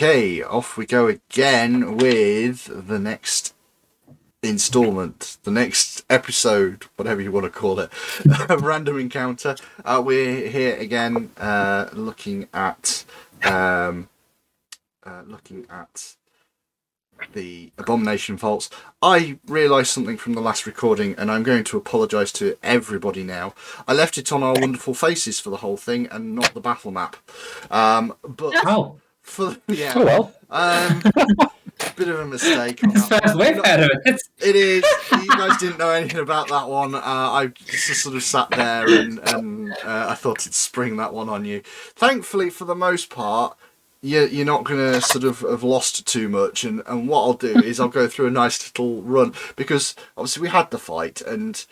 Okay, off we go again with the next installment, the next episode, whatever you want to call it, random encounter. We're here again, looking at the Abomination Vaults. I realised something from the last recording, and I'm going to apologise to everybody now. I left it on our wonderful faces for the whole thing, and not the battle map. Bit of a mistake. It's the first we've heard of it. It is. You guys didn't know anything about that one. I just sort of sat there and I thought it'd spring that one on you. Thankfully, for the most part, you're not going to sort of have lost too much. And what I'll do is I'll go through a nice little run, because obviously we had the fight, and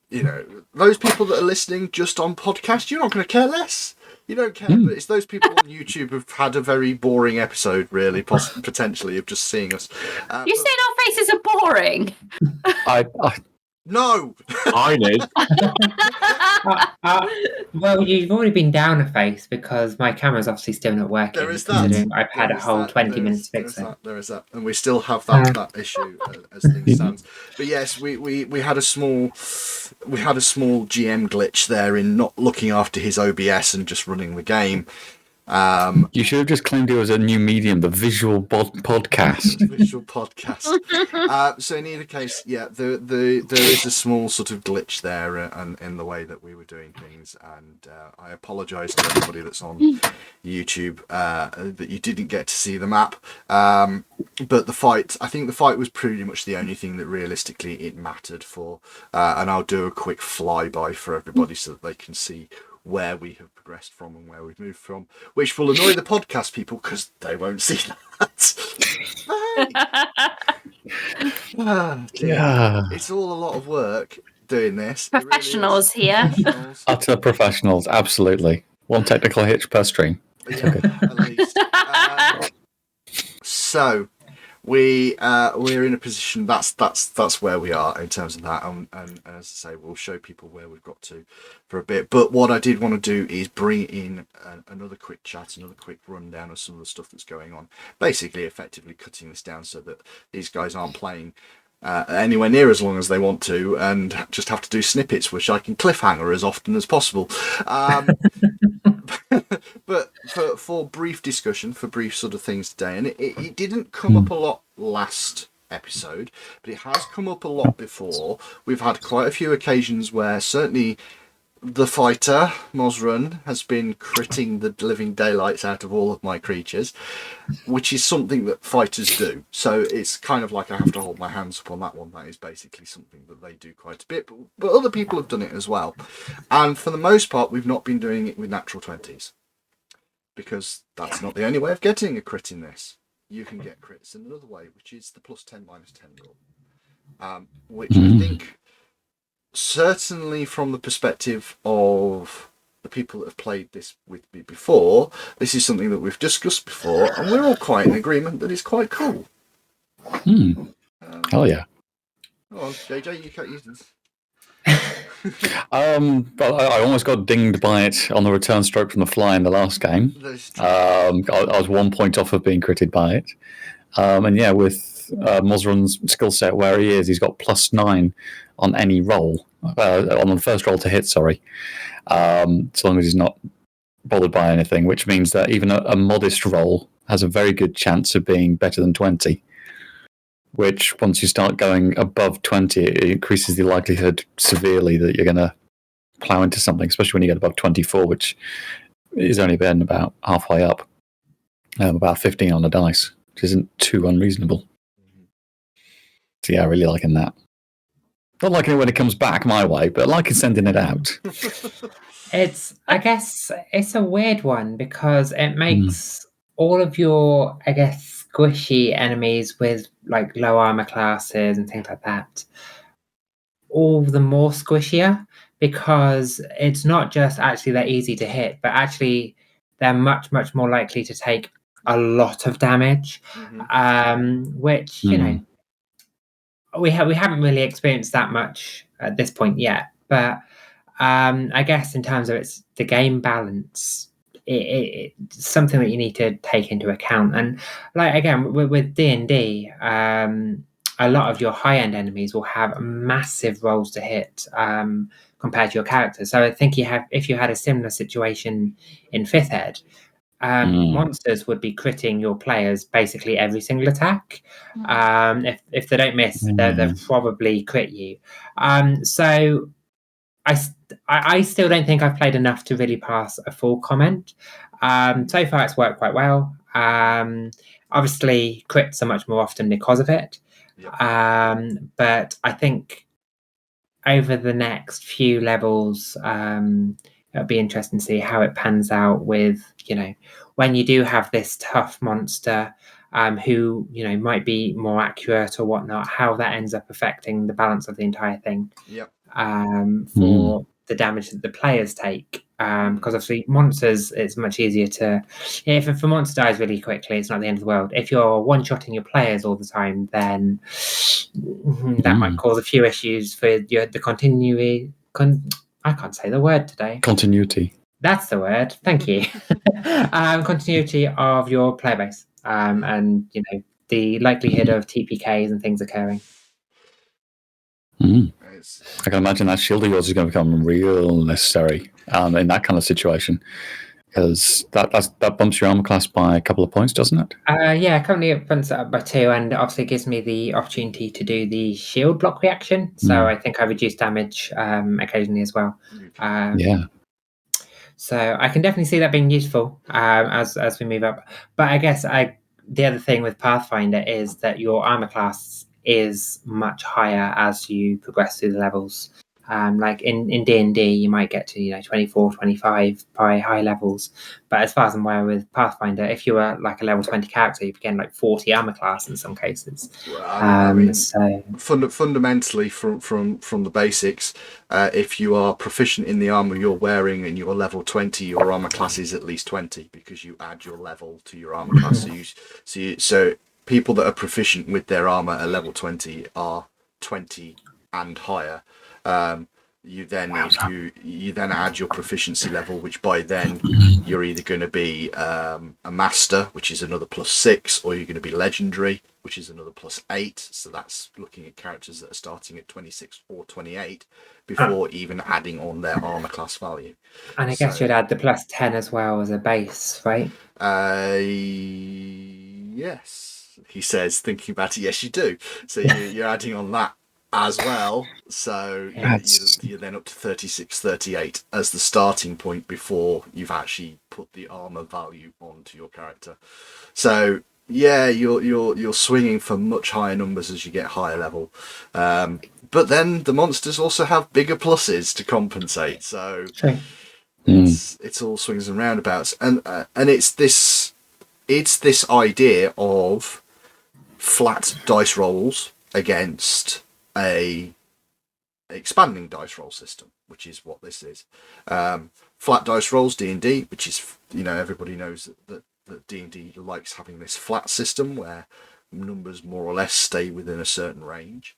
you know, those people that are listening just on podcast, you're not going to care less. You don't care, but it's those people on YouTube who've had a very boring episode, really, potentially, of just seeing us. You saying our faces are boring? No! I did. Well, you've already been down a face because my camera's obviously still not working. There is that. I've had a whole 20 minutes to fix it. There is that. And we still have that issue as things stand. But yes, we had a small GM glitch there in not looking after his OBS and just running the game. You should have just claimed it was a new medium, the visual podcast. Visual podcast. So in either case, yeah, there is a small sort of glitch there and in the way that we were doing things, and I apologise to everybody that's on YouTube that you didn't get to see the map. But I think the fight was pretty much the only thing that realistically it mattered for, and I'll do a quick flyby for everybody so that they can see where we have progressed from and where we've moved from, which will annoy the podcast people because they won't see that. It's all a lot of work doing this. Professionals here. Utter professionals, absolutely. One technical hitch per stream. Yeah, at least. So we're in a position that's where we are in terms of that, and as I say, we'll show people where we've got to for a bit. But what I did want to do is bring in another quick chat, another quick rundown of some of the stuff that's going on, basically effectively cutting this down so that these guys aren't playing anywhere near as long as they want to and just have to do snippets, which I can cliffhanger as often as possible. But for brief discussion, for brief sort of things today, and it didn't come up a lot last episode, but it has come up a lot before. We've had quite a few occasions where certainly the fighter, Mosrun, has been critting the living daylights out of all of my creatures, which is something that fighters do. So it's kind of like I have to hold my hands up on that one. That is basically something that they do quite a bit, but other people have done it as well. And for the most part, we've not been doing it with natural 20s, because that's not the only way of getting a crit in this. You can get crits in another way, which is the +10 -10 rule, which I think, certainly from the perspective of the people that have played this with me before, this is something that we've discussed before, and we're all quite in agreement that it's quite cool. Hell yeah. Oh, JJ, you can't use this. But I almost got dinged by it on the return stroke from the fly in the last game. I was 1 point off of being critted by it. And yeah, with Mosrun's skill set where he is, he's got +9 on any roll, on the first roll to hit, sorry. So long as he's not bothered by anything, which means that even a modest roll has a very good chance of being better than 20. Which, once you start going above 20, it increases the likelihood severely that you're going to plough into something, especially when you get above 24, which is only been about halfway up, about 15 on the dice, which isn't too unreasonable. So yeah, really liking that. Not liking it when it comes back my way, but liking sending it out. I guess it's a weird one because it makes all of your, I guess, squishy enemies with like low armor classes and things like that all the more squishier, because it's not just actually they're easy to hit, but actually they're much more likely to take a lot of damage, which you know we haven't really experienced that much at this point yet. But I guess in terms of the game balance, it's something that you need to take into account. And like again with D&D, a lot of your high-end enemies will have massive rolls to hit compared to your character. So I think if you had a similar situation in 5th Ed, monsters would be critting your players basically every single attack. If they don't miss, they'll probably crit you. So I still don't think I've played enough to really pass a full comment. So far, it's worked quite well. Obviously, crits are much more often because of it. Yep. But I think over the next few levels, it'll be interesting to see how it pans out with, when you do have this tough monster who, might be more accurate or whatnot, how that ends up affecting the balance of the entire thing. Yep. For the damage that the players take. Because obviously monsters, it's much easier to... If a monster dies really quickly, it's not the end of the world. If you're one-shotting your players all the time, then that might cause a few issues for the continuity... I can't say the word today. Continuity. That's the word. Thank you. Continuity of your player base. And, the likelihood of TPKs and things occurring. I can imagine that shield of yours is going to become real necessary in that kind of situation, because that bumps your armor class by a couple of points, doesn't it? Yeah, currently it bumps it up by 2, and obviously gives me the opportunity to do the shield block reaction. So I think I reduce damage occasionally as well. Yeah. So I can definitely see that being useful as we move up. But I guess the other thing with Pathfinder is that your armor class is much higher as you progress through the levels. Like in D&D, you might get to 24, 25 by high levels. But as far as I'm aware with Pathfinder, if you were like a level 20 character, you begin like 40 armor class in some cases. Well, I mean, so fundamentally, from the basics, if you are proficient in the armor you're wearing and you're level 20, your armor class is at least 20 because you add your level to your armor class. So people that are proficient with their armor at level 20 are 20 and higher. You then add your proficiency level, which by then you're either going to be a master, which is another +6, or you're going to be legendary, which is another +8. So that's looking at characters that are starting at 26 or 28 before even adding on their armor class value. And I guess you'd add the +10 as well as a base, right? Yes, he says, thinking about it. Yes, you do. So you're adding on that as well, so you're then up to 36, 38 as the starting point before you've actually put the armor value onto your character. So yeah, you're swinging for much higher numbers as you get higher level, but then the monsters also have bigger pluses to compensate. So it's all swings and roundabouts, and it's this idea of flat dice rolls against a expanding dice roll system, which is what this is. Flat dice rolls, D&D, which is, everybody knows that D&D likes having this flat system where numbers more or less stay within a certain range,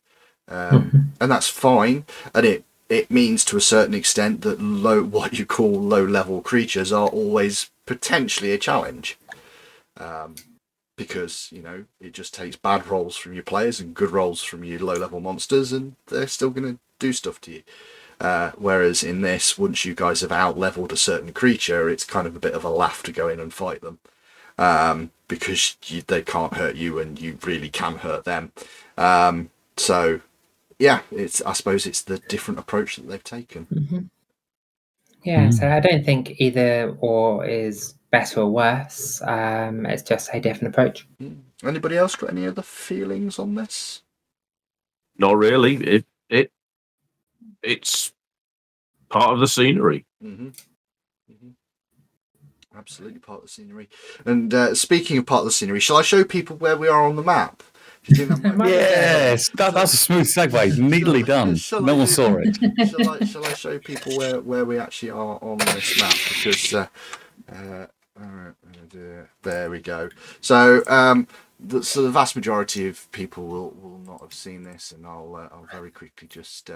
and that's fine. And it means to a certain extent that what you call low level creatures are always potentially a challenge. Because it just takes bad rolls from your players and good rolls from your low-level monsters, and they're still going to do stuff to you. Whereas in this, once you guys have out-leveled a certain creature, it's kind of a bit of a laugh to go in and fight them, because they can't hurt you, and you really can hurt them. So, yeah, I suppose it's the different approach that they've taken. Mm-hmm. Yeah, so I don't think either or is better or worse. It's just a different approach. Anybody else got any other feelings on this? Not really. It's part of the scenery. Absolutely part of the scenery. And speaking of part of the scenery, shall I show people where we are on the map? Do you think that might Yes, that's a smooth segue. Neatly done. No one saw it. Shall I show people where we actually are on this map? Because there we go. So the vast majority of people will not have seen this, and I'll very quickly just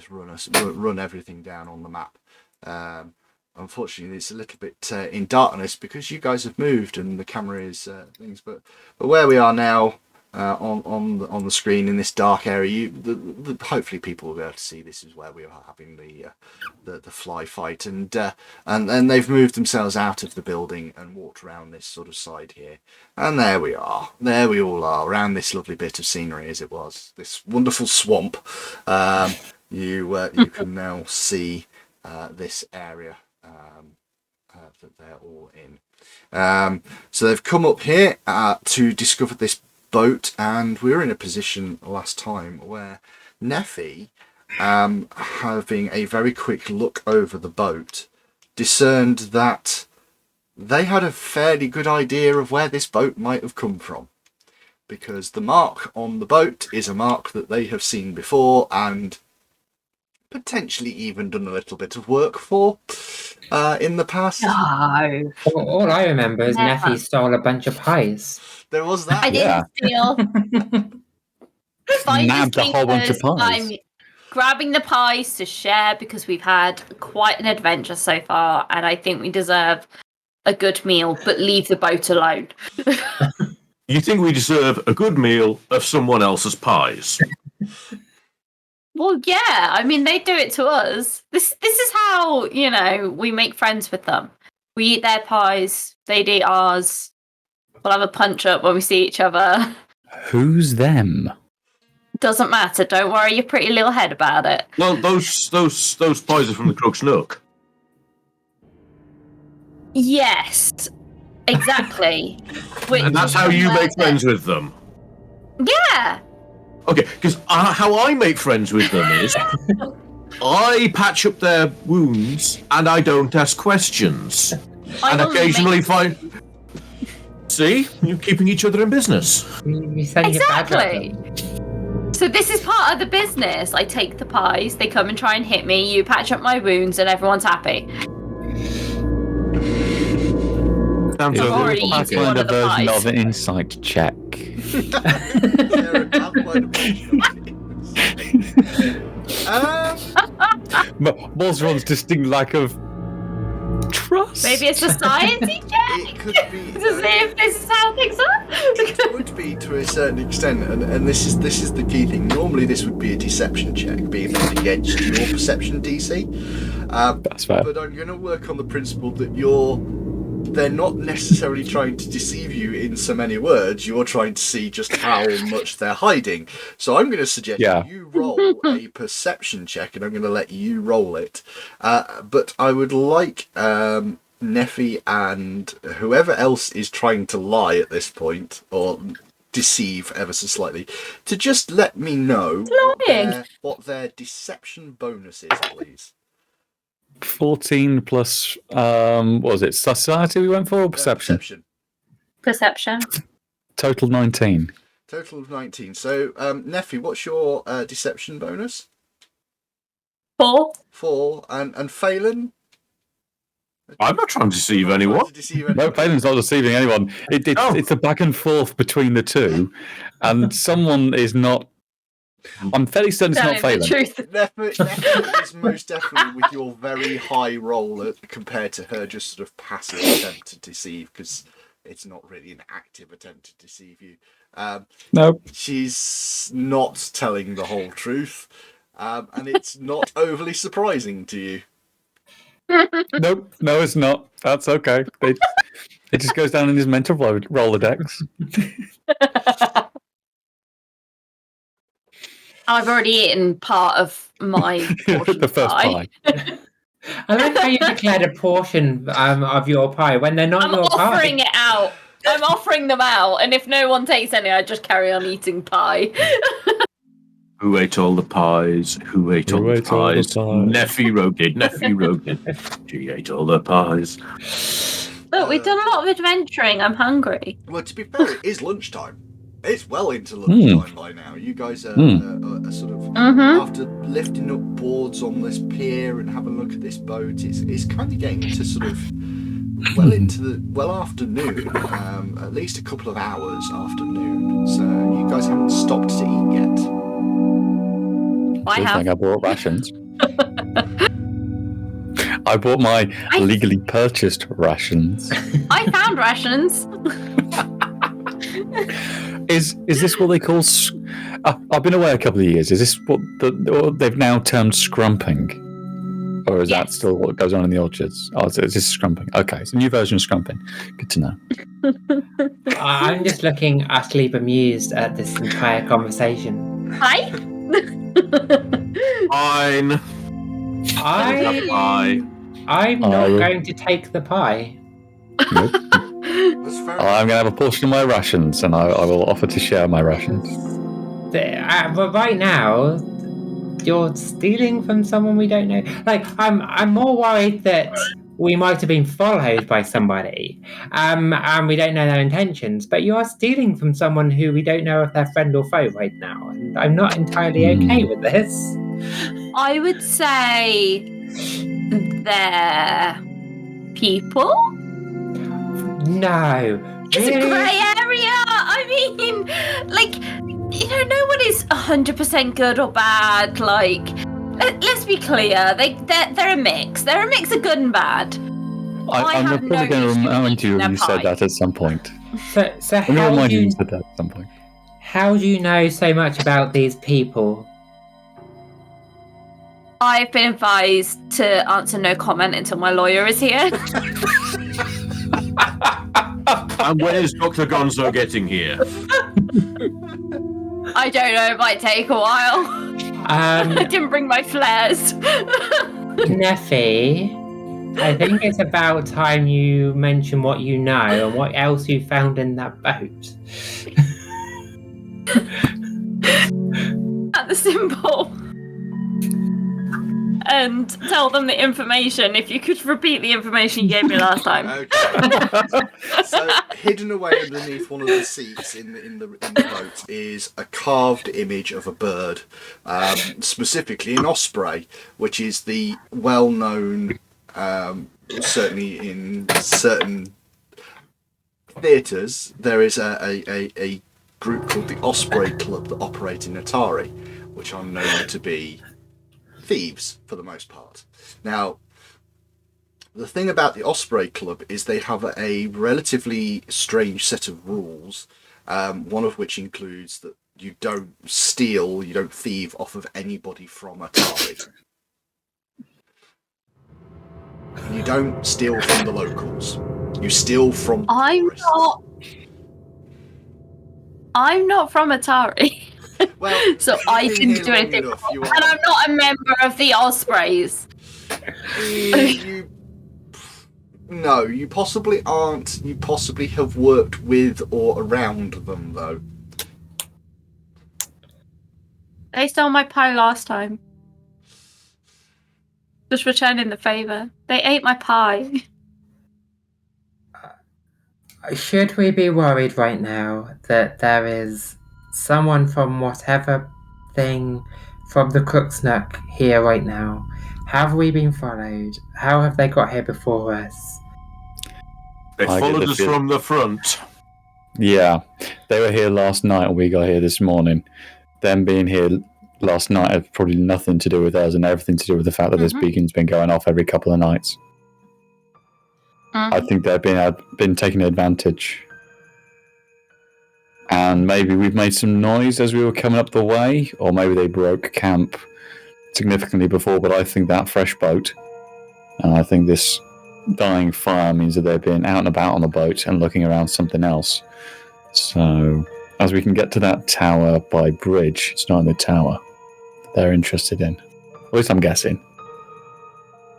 run everything down on the map. unfortunately, it's a little bit in darkness because you guys have moved and the camera is things. But where we are now on the screen in this dark area, hopefully people will be able to see this is where we are having the fly fight, and then they've moved themselves out of the building and walked around this sort of side here, and there we are. There we all are around this lovely bit of scenery as it was, this wonderful swamp. You can now see this area that they're all in. So they've come up here to discover this boat, and we were in a position last time where Neffy, having a very quick look over the boat, discerned that they had a fairly good idea of where this boat might have come from, because the mark on the boat is a mark that they have seen before and potentially even done a little bit of work for in the past. No. All I remember is Never. Neffy stole a bunch of pies. There was that. I didn't steal. Nabbed a whole bunch of pies. I'm grabbing the pies to share because we've had quite an adventure so far, and I think we deserve a good meal, but leave the boat alone. You think we deserve a good meal of someone else's pies? Well, yeah. I mean, they do it to us. This is how, we make friends with them. We eat their pies. They eat ours. We'll have a punch up when we see each other. Who's them? Doesn't matter. Don't worry your pretty little head about it. Well, those pies are from the Crook's Nook. Yes, exactly. And that's how you make friends with them. Yeah. Okay, because how I make friends with them is I patch up their wounds and I don't ask questions. And occasionally find... See? You're keeping each other in business. You send your badge at Exactly. them. So this is part of the business. I take the pies, they come and try and hit me, you patch up my wounds, and everyone's happy. Sounds I've already like eaten one Find a of the version pies. of an insight check. Mosron's distinct lack of trust. Maybe it's a society check It could be. to see if this is how things are. It would be to a certain extent, and this is the key thing. Normally, this would be a deception check, being against your perception DC. That's fair. But I'm going to work on the principle that they're not necessarily trying to deceive you in so many words. You're trying to see just how much they're hiding. So I'm going to suggest you roll a perception check, and I'm going to let you roll it. But I would like Neffy and whoever else is trying to lie at this point, or deceive ever so slightly, to just let me know what their deception bonus is, please. 14 plus, what was it, society we went for, or perception? Perception. Total 19. Total of 19. So, Neffy, what's your deception bonus? 4. 4. And Phelan? I'm not trying to deceive anyone. No, Phelan's not deceiving anyone. It's a back and forth between the two, and someone is not... I'm fairly certain it's not Phelan. Neffy is most definitely with your very high roll compared to her just sort of passive attempt to deceive, because it's not really an active attempt to deceive you. No. She's not telling the whole truth, and it's not overly surprising to you. Nope, no, it's not. That's okay. It just goes down in his mental Rolodex. I've already eaten part of my portion The first pie. I like how you declared a portion of your pie when they're not I'm your pie. offering it out. I'm offering them out, and if no one takes any, I just carry on eating pie. Who ate all the pies? Who ate all the pies? Neffy wrote it. She ate all the pies. Look, we've done a lot of adventuring. I'm hungry. Well, to be fair, it is lunchtime. It's well into lunchtime by now. You guys are sort of, after lifting up boards on this pier and having a look at this boat, it's kind of getting to sort of well after noon, at least a couple of hours after noon. So you guys haven't stopped to eat yet. I have. I brought rations. I bought my legally purchased rations. I found rations. Is this what they call? I've been away a couple of years. Is this what they've now termed scrumping? Or is that still what goes on in the orchards? Oh, is this scrumping? Okay, it's a new version of scrumping. Good to know. I'm just looking utterly bemused at this entire conversation. Hi. Fine. I'm not going to take the pie. Nope. That's fair. I'm going to have a portion of my rations, and I will offer to share my rations. But right now, you're stealing from someone we don't know. Like, I'm more worried that we might have been followed by somebody, and we don't know their intentions. But you are stealing from someone who we don't know if they're friend or foe right now, and I'm not entirely okay with this. I would say they're people. No, It's a grey area. I mean, like, no one is 100% good or bad. Like, let's be clear. They're a mix. They're a mix of good and bad. I'm probably going to remind you if you said that at some point. So I'm going to remind you said that at some point. How do you know so much about these people? I've been advised to answer no comment until my lawyer is here. And when is Dr. Gonzo getting here? I don't know. It might take a while. I didn't bring my flares. Neffy, I think it's about time you mention what you know and what else you found in that boat. At the symbol. And tell them the information. If you could repeat the information you gave me last time. Okay. So hidden away underneath one of the seats in the boat is a carved image of a bird, specifically an osprey, which is the well-known, certainly in certain theatres, there is a group called the Osprey Club that operate in Otari, which are known to be thieves for the most part. Now, the thing about the Osprey Club is they have a relatively strange set of rules, one of which includes that you don't steal, you don't thieve off of anybody from Otari. You don't steal from the locals. You steal from the tourists. I'm not from Otari. Well, so I didn't do anything. And I'm not a member of the Ospreys. No, you possibly aren't. You possibly have worked with or around them, though. They stole my pie last time. Just returning the favour. They ate my pie. Should we be worried right now that there is someone from whatever thing from the Crook's Nook here right now? Have we been followed? How have they got here before us? They followed us from the front. Yeah, they were here last night and we got here this morning. Them being here last night had probably nothing to do with us and everything to do with the fact that this beacon's been going off every couple of nights. I think they've been taking advantage. And maybe we've made some noise as we were coming up the way, or maybe they broke camp significantly before, but I think that fresh boat, and I think this dying fire means that they've been out and about on the boat and looking around something else. So, as we can get to that tower by bridge, it's not in the tower they're interested in. At least I'm guessing.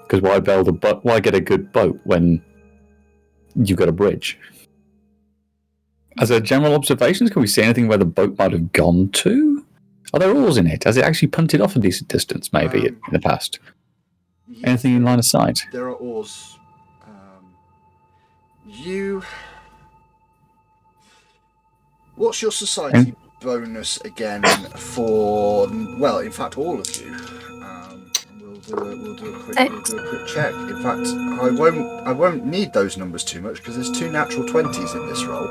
Because why build a boat? Why get a good boat when you've got a bridge? As a general observation, can we see anything where the boat might have gone to? Are there oars in it? Has it actually punted off a decent distance, maybe, in the past? Yes, Anything in line of sight? There are oars. What's your society bonus again for? Well, in fact, all of you. We'll do a quick check. In fact, I won't need those numbers too much because there's 2 natural 20s in this roll.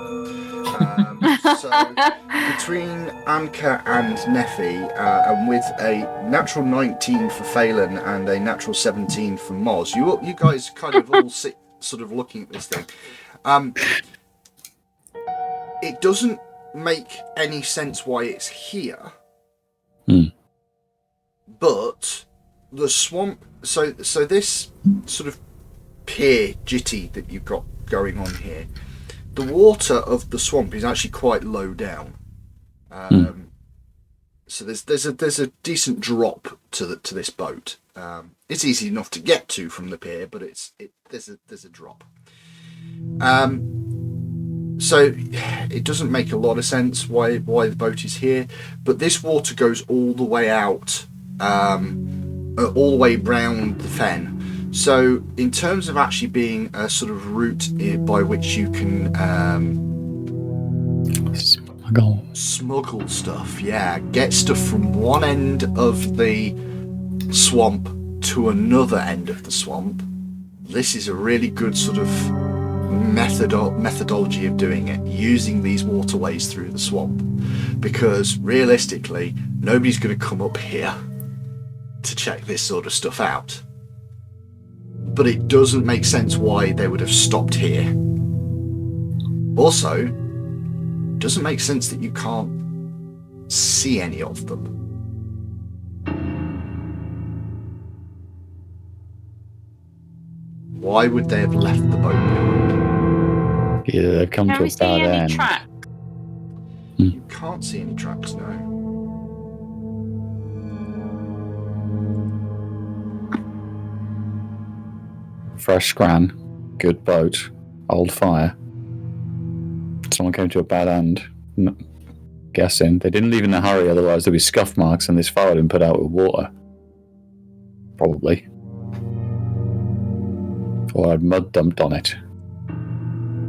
So between Anka and Neffy, and with a natural 19 for Phelan and a natural 17 for Moz, you guys kind of all sit sort of looking at this thing. It doesn't make any sense why it's here. But the swamp, so this sort of pier jitty that you've got going on here, the water of the swamp is actually quite low down. So there's a decent drop to this boat. It's easy enough to get to from the pier, but there's a drop. So it doesn't make a lot of sense why the boat is here, but this water goes all the way out, all the way round the fen. So in terms of actually being a sort of route by which you can smuggle stuff, get stuff from one end of the swamp to another end of the swamp, this is a really good sort of methodology of doing it, using these waterways through the swamp, because realistically nobody's going to come up here to check this sort of stuff out. But it doesn't make sense why they would have stopped here. Also, it doesn't make sense that you can't see any of them. Why would they have left the boat behind? Yeah, they've come to a bad end. Track? You can't see any tracks, no. Fresh scran, good boat, old fire. Someone came to a bad end. Guessing. They didn't leave in a hurry, otherwise there'd be scuff marks and this fire had been put out with water. Probably. Or I'd mud dumped on it.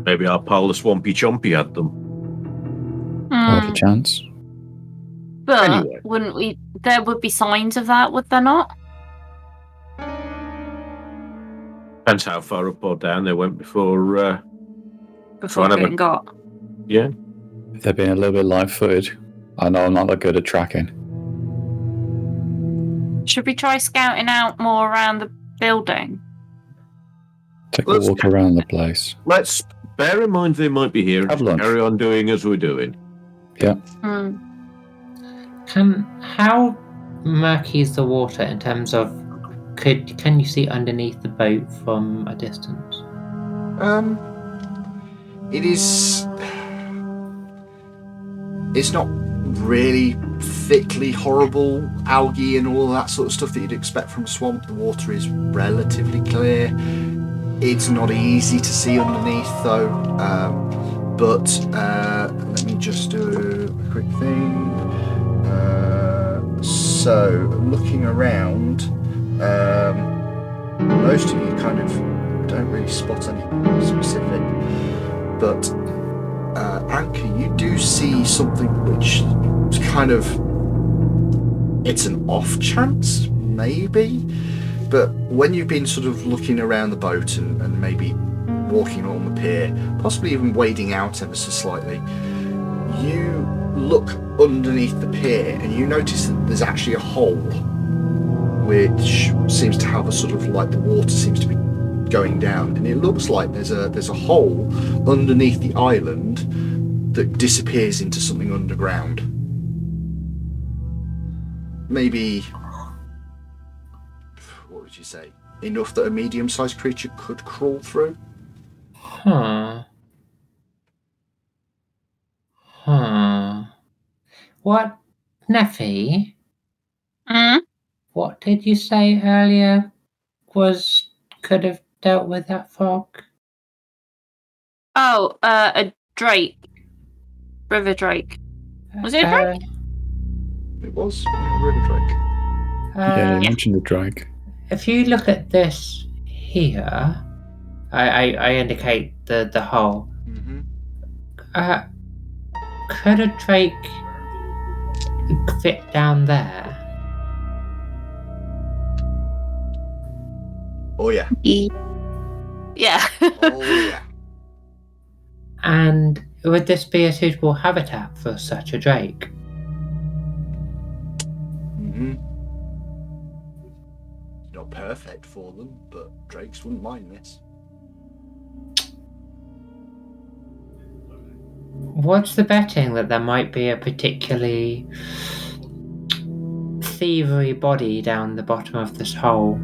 Maybe our pal the Swampy Chompy had them. Hardly chance. But Anyway. wouldn't we? There would be signs of that, would there not? Depends how far up or down they went before Getting got. Yeah. If they're being a little bit light-footed, I know I'm not that good at tracking. Should we try scouting out more around the building? Take a walk around the place. Let's bear in mind they might be here and Have just lunch. carry on doing as we're doing. Yeah. How murky is the water in terms of can you see underneath the boat from a distance? It is. It's not really thickly horrible algae and all that sort of stuff that you'd expect from a swamp. The water is relatively clear. It's not easy to see underneath though. But let me just do a quick thing. So looking around, most of you kind of don't really spot any specific, but Anka, you do see something which is kind of, it's an off chance maybe, but when you've been sort of looking around the boat and maybe walking along the pier, possibly even wading out ever so slightly, you look underneath the pier and you notice that there's actually a hole which seems to have a sort of, like, the water seems to be going down, and it looks like there's a hole underneath the island that disappears into something underground. Maybe, what would you say, enough that a medium-sized creature could crawl through? What, Neffy? Hmm? What did you say earlier could have dealt with that fog? Oh, a drake. River drake. Was it a drake? It was a river drake. Yeah, you mentioned the drag. If you look at this here, I indicate the hole. Mm-hmm. Could a drake fit down there? Oh yeah. Yeah. Oh yeah. And would this be a suitable habitat for such a drake? Mm-hmm. Not perfect for them, but drakes wouldn't mind this. What's the betting that there might be a particularly thievery body down the bottom of this hole?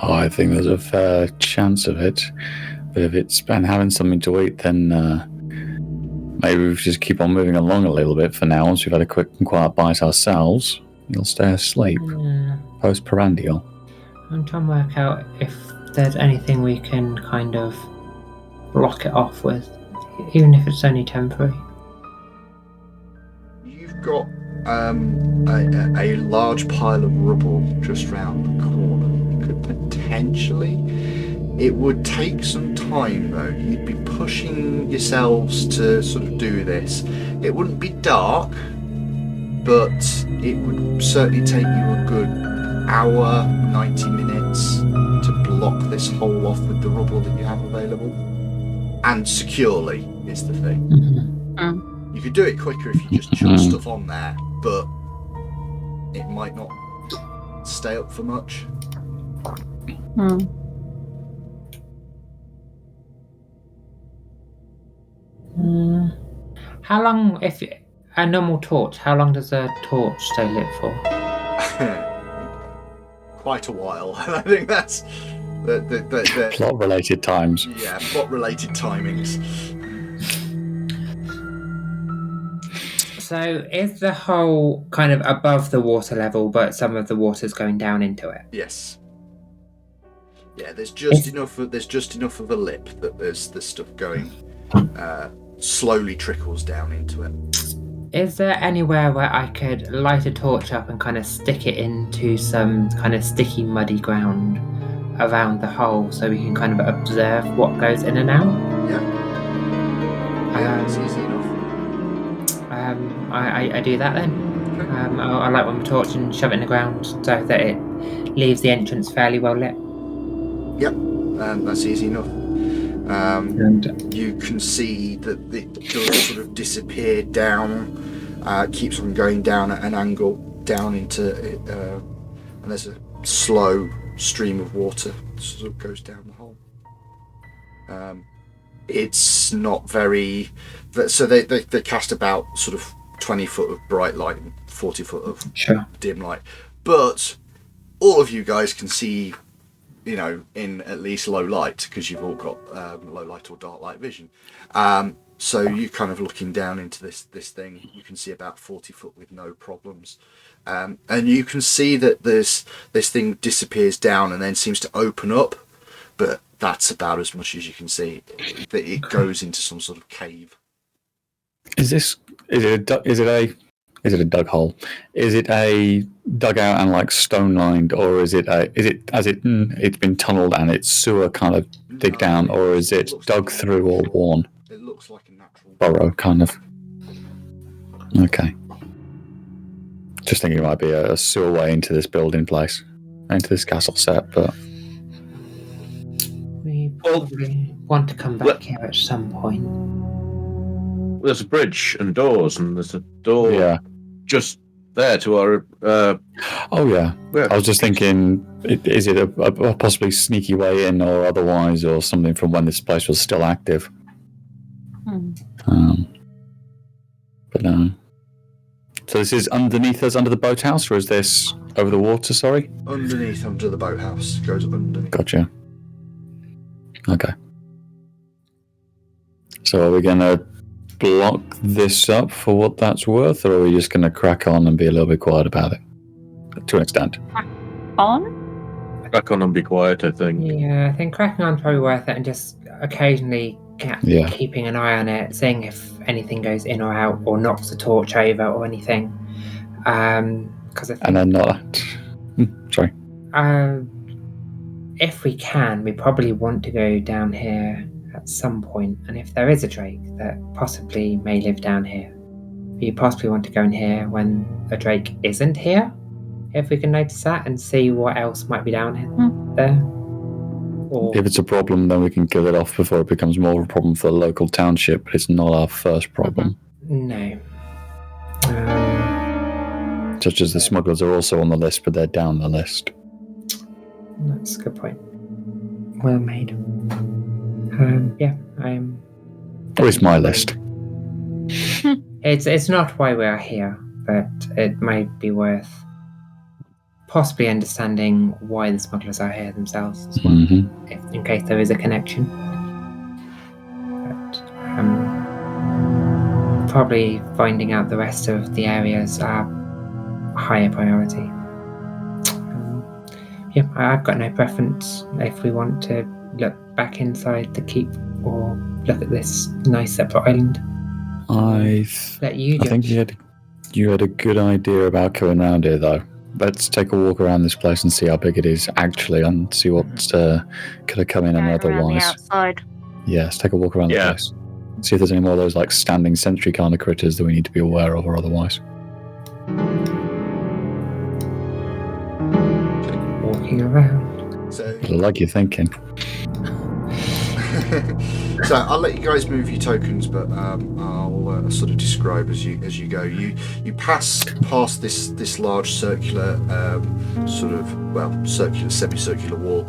Oh, I think there's a fair chance of it. But if it's been having something to eat, then maybe we just keep on moving along a little bit for now. Once we've had a quick and quiet bite ourselves, you'll stay asleep. Postprandial. I'm trying to work out if there's anything we can kind of block it off with, even if it's only temporary. You've got a large pile of rubble just round the corner. Could potentially. It would take some time though. You'd be pushing yourselves to sort of do this. It wouldn't be dark, but it would certainly take you a good hour, 90 minutes to block this hole off with the rubble that you have available. And securely is the thing. Mm-hmm. You could do it quicker if you just chuck stuff on there, but it might not stay up for much. How long, if a normal torch, how long does a torch stay lit for? Quite a while. I think that's the Plot-related times. Yeah, plot-related timings. So is the hole kind of above the water level, but some of the water's going down into it? Yes. Yeah, there's just enough of a lip that there's this stuff going slowly trickles down into it. Is there anywhere where I could light a torch up and kind of stick it into some kind of sticky, muddy ground around the hole so we can kind of observe what goes in and out? Yeah, it's easy enough. I do that then. I light one torch and shove it in the ground so that it leaves the entrance fairly well lit. Yep, that's easy enough. And you can see that it does sort of disappear down, keeps on going down at an angle down into it, and there's a slow stream of water that sort of goes down the hole. It's not very... So they cast about sort of 20 foot of bright light and 40 foot of dim light. But all of you guys can see, you know, in at least low light, because you've all got low light or dark light vision. So you're kind of looking down into this thing. You can see about 40 foot with no problems. And you can see that this thing disappears down and then seems to open up, but that's about as much as you can see. That it goes into some sort of cave. Is it a dug hole? Is it a dugout and like stone lined, or is it it's been tunneled and it's sewer kind of dig down, or is it dug through or worn? It looks like a natural burrow kind of. Okay. Just thinking it might be a sewer way into this building place, into this castle set, but we probably want to come back here at some point. There's a bridge and doors, and there's a door just there to our... Oh, yeah. I was just thinking, is it a possibly sneaky way in or otherwise, or something from when this place was still active? But no. So this is underneath us, under the boathouse, or is this over the water, sorry? Underneath, under the boathouse. Goes underneath. Gotcha. Okay. So are we going to block this up for what that's worth, or are we just going to crack on and be a little bit quiet about it? To an extent. Crack on and be quiet, I think. Yeah, I think cracking on's probably worth it, and just occasionally keeping an eye on it, seeing if anything goes in or out, or knocks the torch over or anything. Because I think, and then not... sorry. If we can, we probably want to go down here at some point, and if there is a drake that possibly may live down here, we possibly want to go in here when a drake isn't here, if we can notice that and see what else might be down there. Or If it's a problem, then we can kill it off before it becomes more of a problem for the local township. But it's not our first problem. no. Such as the smugglers are also on the list, but they're down the list. That's a good point. Well made. Yeah, I'm. Or it's my list. It's not why we are here, but it might be worth possibly understanding why the smugglers are here themselves as well, in case there is a connection. But probably finding out the rest of the areas are higher priority. Yeah, I've got no preference if we want to look back inside the keep or look at this nice separate island. I Let you judge. think you had a good idea about going around here, though. Let's take a walk around this place and see how big it is actually, and see what could have come in and Around the otherwise. outside. Yeah, let's take a walk around the place. See if there's any more of those like standing sentry kind of critters that we need to be aware of, or otherwise. Walking around. So, I like your thinking. so I'll let you guys move your tokens, but I'll sort of describe as you go. You pass past this large circular semicircular wall.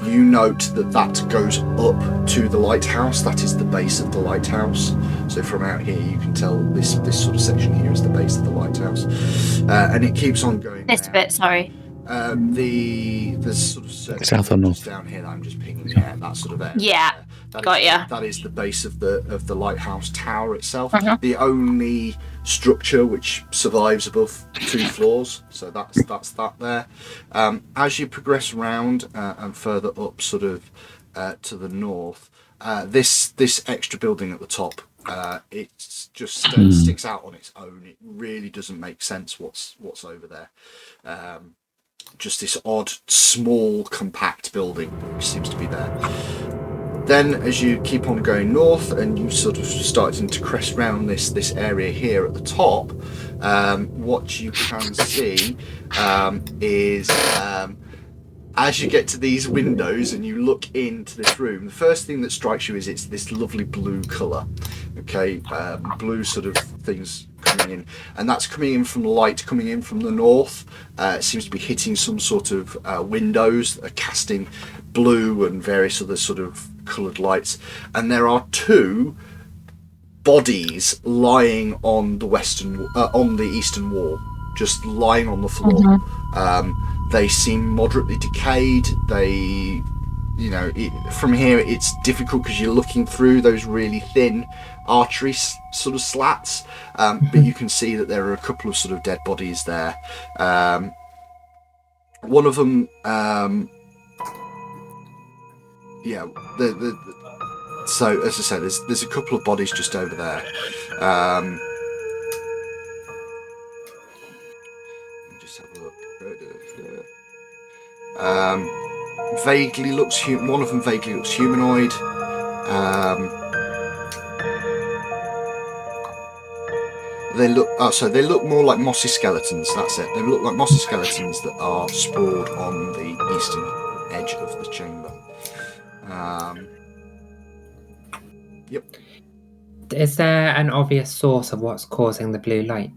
You note that goes up to the lighthouse. That is the base of the lighthouse. So from out here, you can tell this sort of section here is the base of the lighthouse, and it keeps on going. This bit, sorry. The sort of South or north? down here that I'm just pinging out, that sort of area. Yeah, That is the base of the lighthouse tower itself. The only structure which survives above 2 floors. So that's that there. As you progress around and further up, sort of to the north, this extra building at the top. It just sticks out on its own. It really doesn't make sense what's over there. Just this odd, small, compact building which seems to be there. Then, as you keep on going north and you sort of starting to crest round this area here at the top, what you can see is as you get to these windows and you look into this room, the first thing that strikes you is it's this lovely blue colour. Okay, blue sort of things coming in, and that's coming in from the light coming in from the north. It seems to be hitting some sort of windows that are casting blue and various other sort of coloured lights, and there are 2 bodies lying on the eastern wall, just lying on the floor. They seem moderately decayed. From here it's difficult because you're looking through those really thin artery sort of slats, but you can see that there are a couple of sort of dead bodies there. One of them, so as I said, there's a couple of bodies just over there. Let me just have a look. Vaguely looks one of them vaguely looks humanoid. They look more like mossy skeletons. That's it. They look like mossy skeletons that are sprawled on the eastern edge of the chamber. Yep. Is there an obvious source of what's causing the blue light?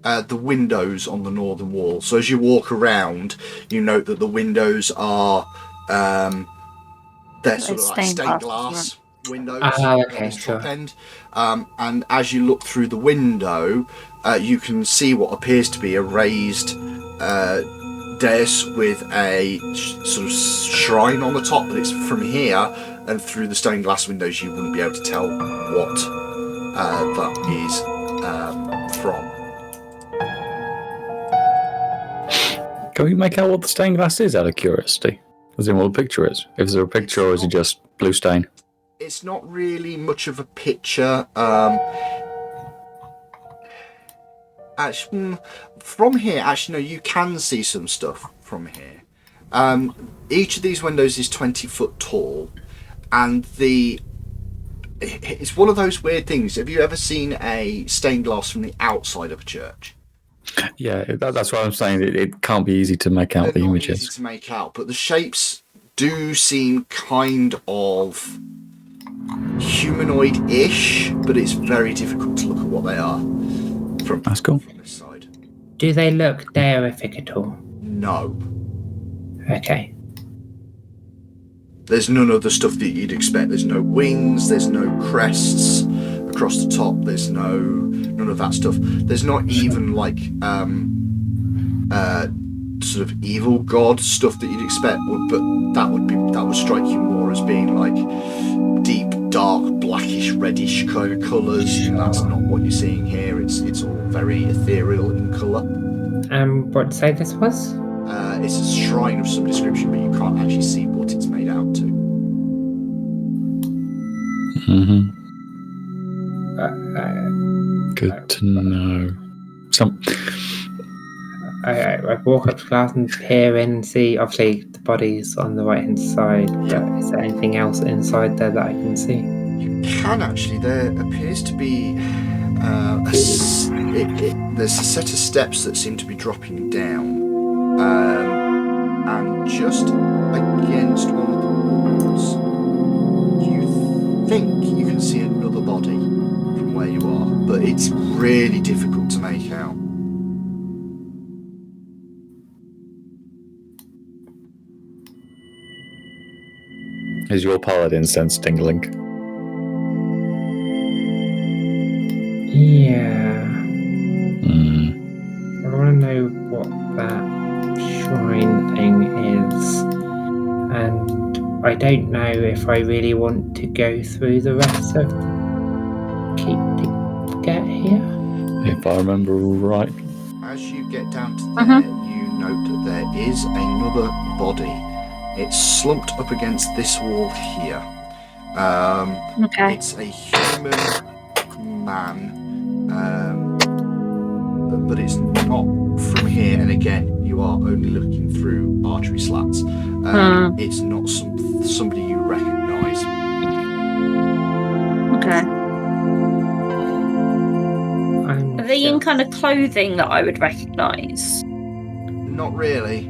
The windows on the northern wall. So as you walk around, you note that the windows are they're sort of like stained glass windows on this top end. And as you look through the window, you can see what appears to be a raised dais with a sort of shrine on the top, but it's from here and through the stained glass windows you wouldn't be able to tell what that is from. Can we make out what the stained glass is out of curiosity? As in what the picture is? If there a picture, or is it just blue stain? It's not really much of a picture. From here, actually, no, you can see some stuff from here. Each of these windows is 20 foot tall, and it's one of those weird things. Have you ever seen a stained glass from the outside of a church? Yeah, that's what I'm saying. It can't be easy to make out They're the not images. easy to make out, but the shapes do seem kind of humanoid-ish, but it's very difficult to look at what they are from this side. Do they look deific at all? No. Okay. There's none of the stuff that you'd expect. There's no wings, there's no crests across the top, there's none of that stuff. There's not even like sort of evil god stuff that you'd expect, but that would strike you more as being like deep, dark, blackish, reddish kind of colours, and that's not what you're seeing here. It's all very ethereal in colour. What did you say this was? It's a shrine of some description, but you can't actually see what it's made out to. Mm-hmm. Good to know. I walk up to glass and peer in and see, obviously, the body's on the right-hand side, but is there anything else inside there that I can see? You can actually. There appears to be there's a set of steps that seem to be dropping down, and just against one of the walls, you think you can see another body from where you are, but it's really difficult to make out. Is your paladin sense tingling? Yeah. Mm. I want to know what that shrine thing is, and I don't know if I really want to go through the rest of Keep to get here. If I remember right. As you get down to there, you note that there is another body. It's slumped up against this wall here. Okay. It's a human man, but it's not from here. And again, you are only looking through artery slats. It's not somebody you recognise. Okay. Are they in kind of clothing that I would recognise? Not really.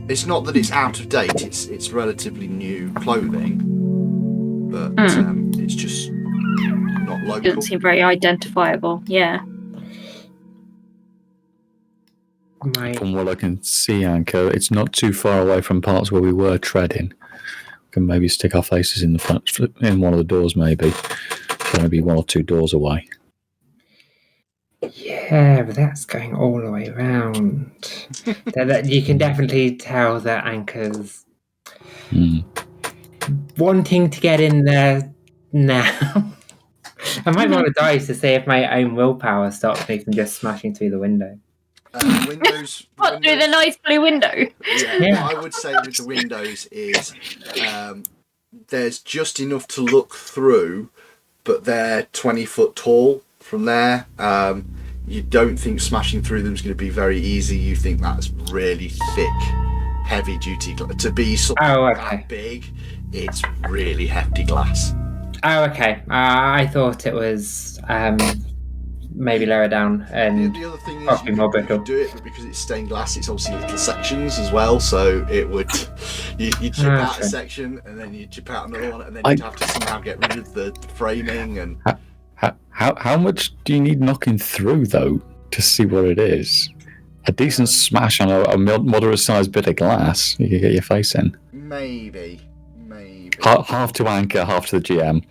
It's not that it's out of date. It's relatively new clothing, but it's just not local. Doesn't seem very identifiable. Yeah. From what I can see, Anchor, it's not too far away from parts where we were treading. We can maybe stick our faces in the front, in one of the doors, maybe one or two doors away. Yeah, but that's going all the way around. You can definitely tell that Anchor's wanting to get in there now. I might roll a dice to see if my own willpower stops me from just smashing through the window. Windows. What, through the nice blue window? Yeah. What I would say with the windows is there's just enough to look through, but they're 20 foot tall from there. You don't think smashing through them is going to be very easy. You think that's really thick, heavy duty glass. To be something that big, it's really hefty glass. Oh, okay. I thought it was maybe lower down and the other thing is possibly more brittle. You do it, but because it's stained glass, it's obviously little sections as well. So it would you chip out a section and then you chip out another one, and then you'd have to somehow get rid of the framing and. How much do you need knocking through, though, to see what it is? A decent smash on a moderate-sized bit of glass, you can get your face in. Maybe. Half to Anchor, half to the GM.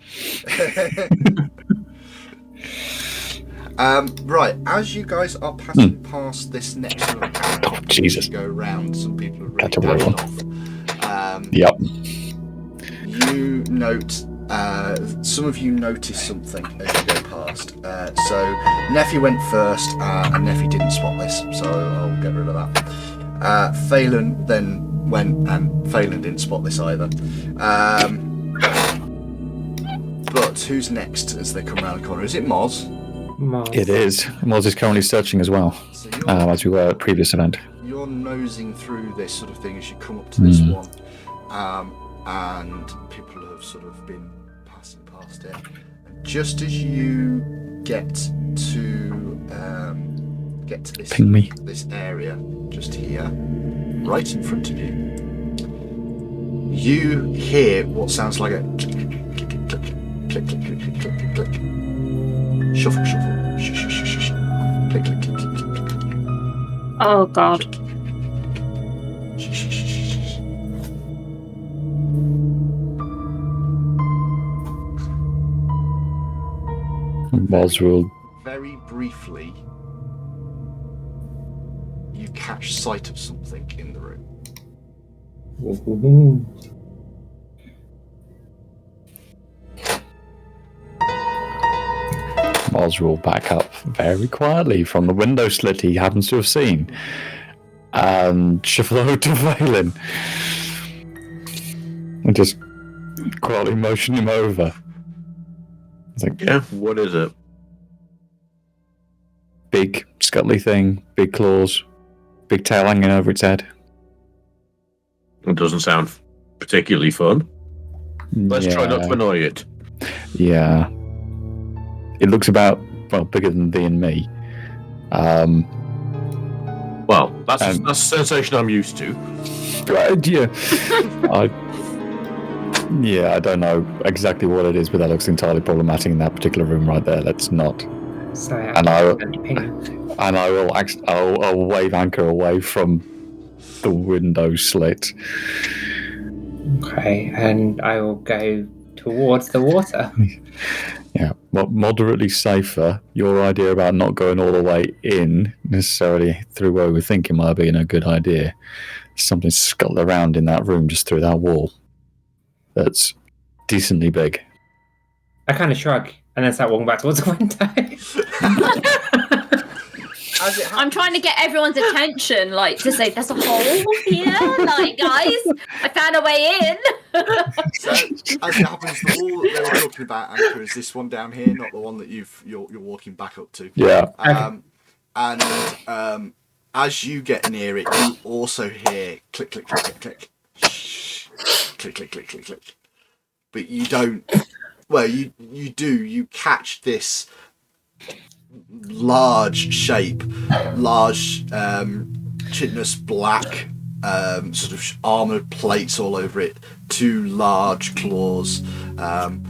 Right, as you guys are passing past this next little camp, Jesus. Go around, some people are really Catch a real one. off. Yep. You note... some of you notice something as you go past. So Neffy went first, and Neffy didn't spot this, so I'll get rid of that. Phelan then went, and Phelan didn't spot this either. But who's next as they come around the corner? Is it Moz? It is. Moz is currently searching as well, So as we were at previous event. You're nosing through this sort of thing as you come up to this one, and people have sort of been passing past it. And just as you get to get to this Ping me. this area just here, right in front of you. You hear what sounds like a click, click, click, click, click, click, click, click, click, click. Shuffle, shuffle, shush, shush, shush, shush. Click, click, click, click, click, click. Oh God. Shush, shush, shush, shush. Boswell. Very briefly, you catch sight of something in the room. Boswell back up very quietly from the window slit he happens to have seen and shuffle over to Valen and just quietly motion him over. It's like, Yeah, what is it? big scuttly thing, big claws, big tail hanging over its head. It doesn't sound particularly fun. Let's try not to annoy it. Yeah. It looks about, well, bigger than thee and me. Well, that's a sensation I'm used to. Yeah. I don't know exactly what it is, but that looks entirely problematic in that particular room right there. Let's not. So And I'll wave anchor away from the window slit. Okay, and I will go towards the water. Yeah, moderately safer. Your idea about not going all the way in necessarily through where we're thinking might be a good idea. Something scuttled around in that room just through that wall. That's decently big. I kind of shrug and then start walking back towards the window. I'm trying to get everyone's attention, like to say there's a hole here, like guys, I found a way in. So, as it happens, the wall that they were talking about, Anchor, is this one down here, not the one that you're walking back up to. Yeah. And as you get near it, you also hear click, click, click, click, click, shh, click, click, click, click, click. But you don't. Well, you do. You catch this large shape, large chitinous black sort of armoured plates all over it, two large claws. I'll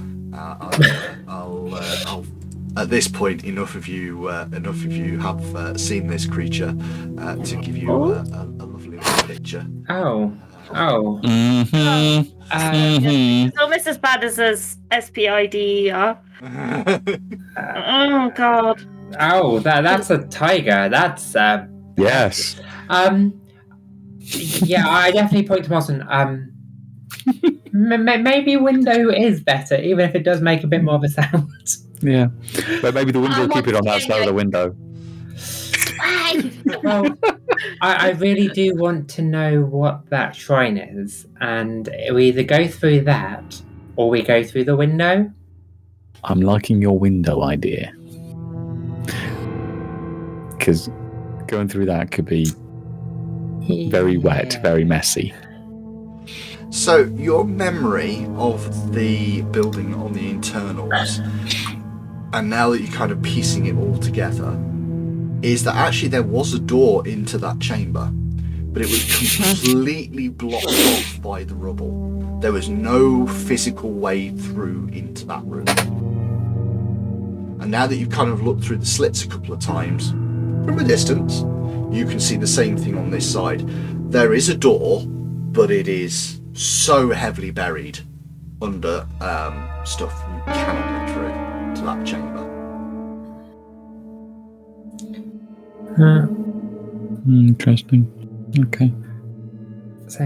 at this point, enough of you have seen this creature to give you a lovely little picture. Oh. Mm-hmm. It's almost as bad as SPIDER. Oh God. Oh, that's a tiger. That's Yes. Yeah, I definitely point to Mawson. Maybe window is better, even if it does make a bit more of a sound. Yeah. But maybe the window will keep it on that side of the window. Well, I really do want to know what that shrine is, and we either go through that or we go through the window. I'm liking your window idea. Because going through that could be very wet, very messy. So your memory of the building on the internals, and now that you're kind of piecing it all together, is that actually there was a door into that chamber, but it was completely blocked off by the rubble. There was no physical way through into that room. And now that you've kind of looked through the slits a couple of times, from a distance, you can see the same thing on this side. There is a door, but it is so heavily buried under stuff you cannot get through to that chamber. Interesting. Okay. So,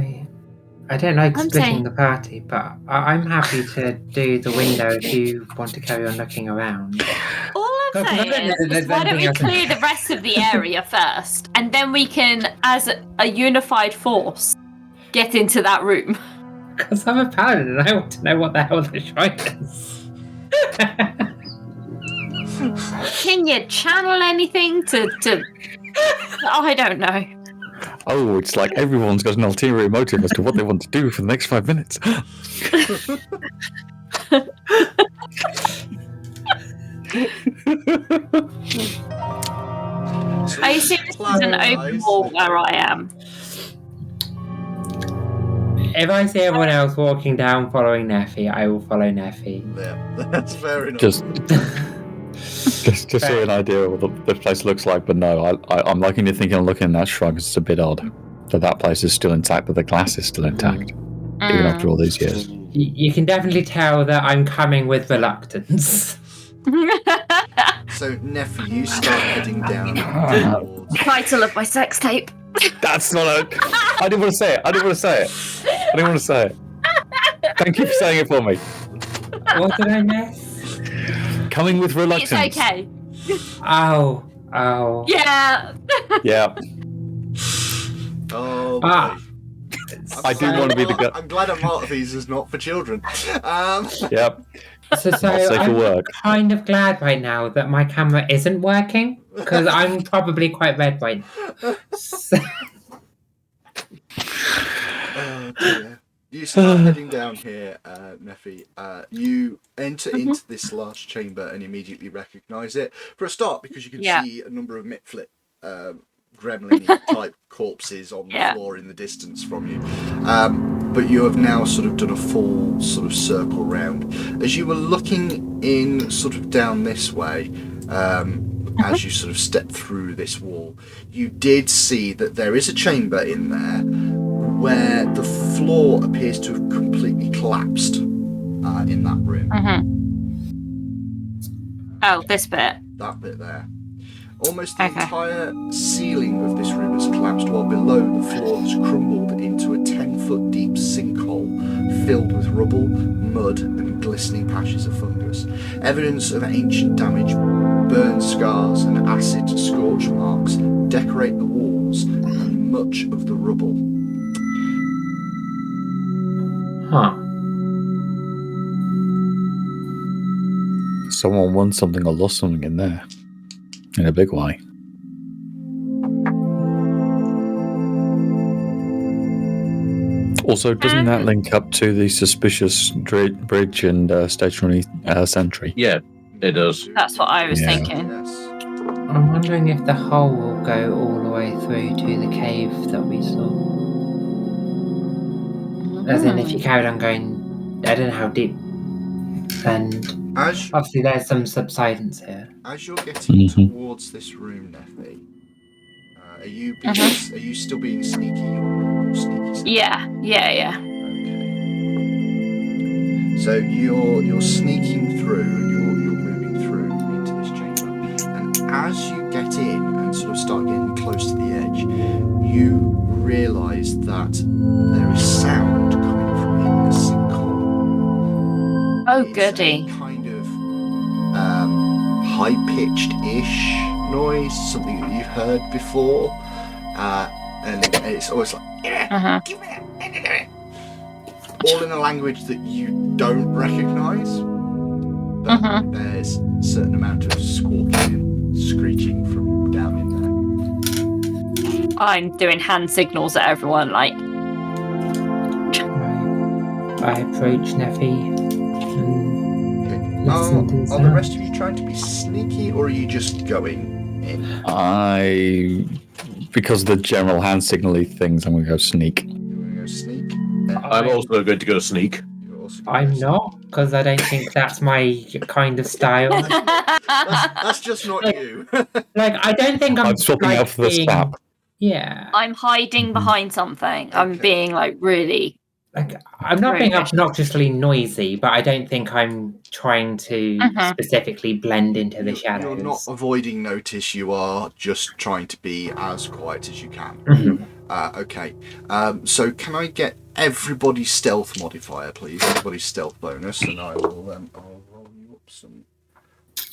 I don't like I'm splitting saying- the party, but I'm happy to do the window if you want to carry on looking around. All I'm saying is why don't we clear the rest of the area first, and then we can, as a unified force, get into that room. Because I'm a paladin and I want to know what the hell the shrine is. Can you channel anything to... Oh, I don't know. Oh, it's like everyone's got an ulterior motive as to what they want to do for the next 5 minutes. I assume this is an open wall where I am. If I see everyone else walking down following Neffy, I will follow Neffy. Yeah, that's fair enough. Just so an idea of what the place looks like, but no, I'm liking to think and looking at that shrug. It's a bit odd that place is still intact, but the glass is still intact, even after all these years. You can definitely tell that I'm coming with reluctance. So, Neffy, you start heading down towards... Title of my sex tape. That's not a... I didn't want to say it. Thank you for saying it for me. What did I miss? Coming with reluctance. It's okay. Oh. Yeah. Yeah. Oh, boy. I do want to be the guy. I'm glad Artemis is not for children. Yep. So safe for work. I'm kind of glad right now that my camera isn't working, because I'm probably quite red right now. So... Oh, dear. You start heading down here, Neffy. You enter into this large chamber and immediately recognise it. For a start, because you can see a number of Mitflit gremlin-type corpses on the floor in the distance from you. But you have now sort of done a full sort of circle round. As you were looking in sort of down this way, as you sort of step through this wall, you did see that there is a chamber in there where the floor appears to have completely collapsed in that room. Oh, this bit. That bit there. Almost the entire ceiling of this room has collapsed, while below the floor has crumbled into a 10-foot deep sinkhole filled with rubble, mud and glistening patches of fungus. Evidence of ancient damage, burn scars and acid scorch marks decorate the walls and much of the rubble. Someone won something or lost something in there. In a big way. Also, doesn't that link up to the suspicious bridge and stationary sentry? Yeah, it does. That's what I was thinking. Yes. I'm wondering if the hole will go all the way through to the cave that we saw. As in, if you carried on going, I don't know how deep. And obviously there's some subsidence here. As you're getting towards this room, Neffy, are you still being sneaky or sneaky? Yeah. Okay. So you're sneaking through and you're moving through into this chamber, and as you get in and sort of start getting close to the edge, you realise that there is sound coming from in the sinkhole. Oh, goody. Kind of high-pitched-ish noise, something that you've heard before, and it's always like all in a language that you don't recognise, but there's a certain amount of squawking and screeching from down in there. I'm doing hand signals at everyone, like. I approach Neffy. Are the rest of you trying to be sneaky, or are you just going in? Because of the general hand signally things, I'm going to go sneak. You're going to go sneak? I'm also going to go sneak. I'm not, because I don't think that's my kind of style. That's just not you. I don't think I'm swapping out for the snap. Yeah. I'm hiding behind something. I'm being really. I'm not being obnoxiously noisy, but I don't think I'm trying to specifically blend into the shadows. You're not avoiding notice, you are just trying to be as quiet as you can. Okay. So can I get everybody's stealth modifier, please? Everybody's stealth bonus, and I'll roll you up some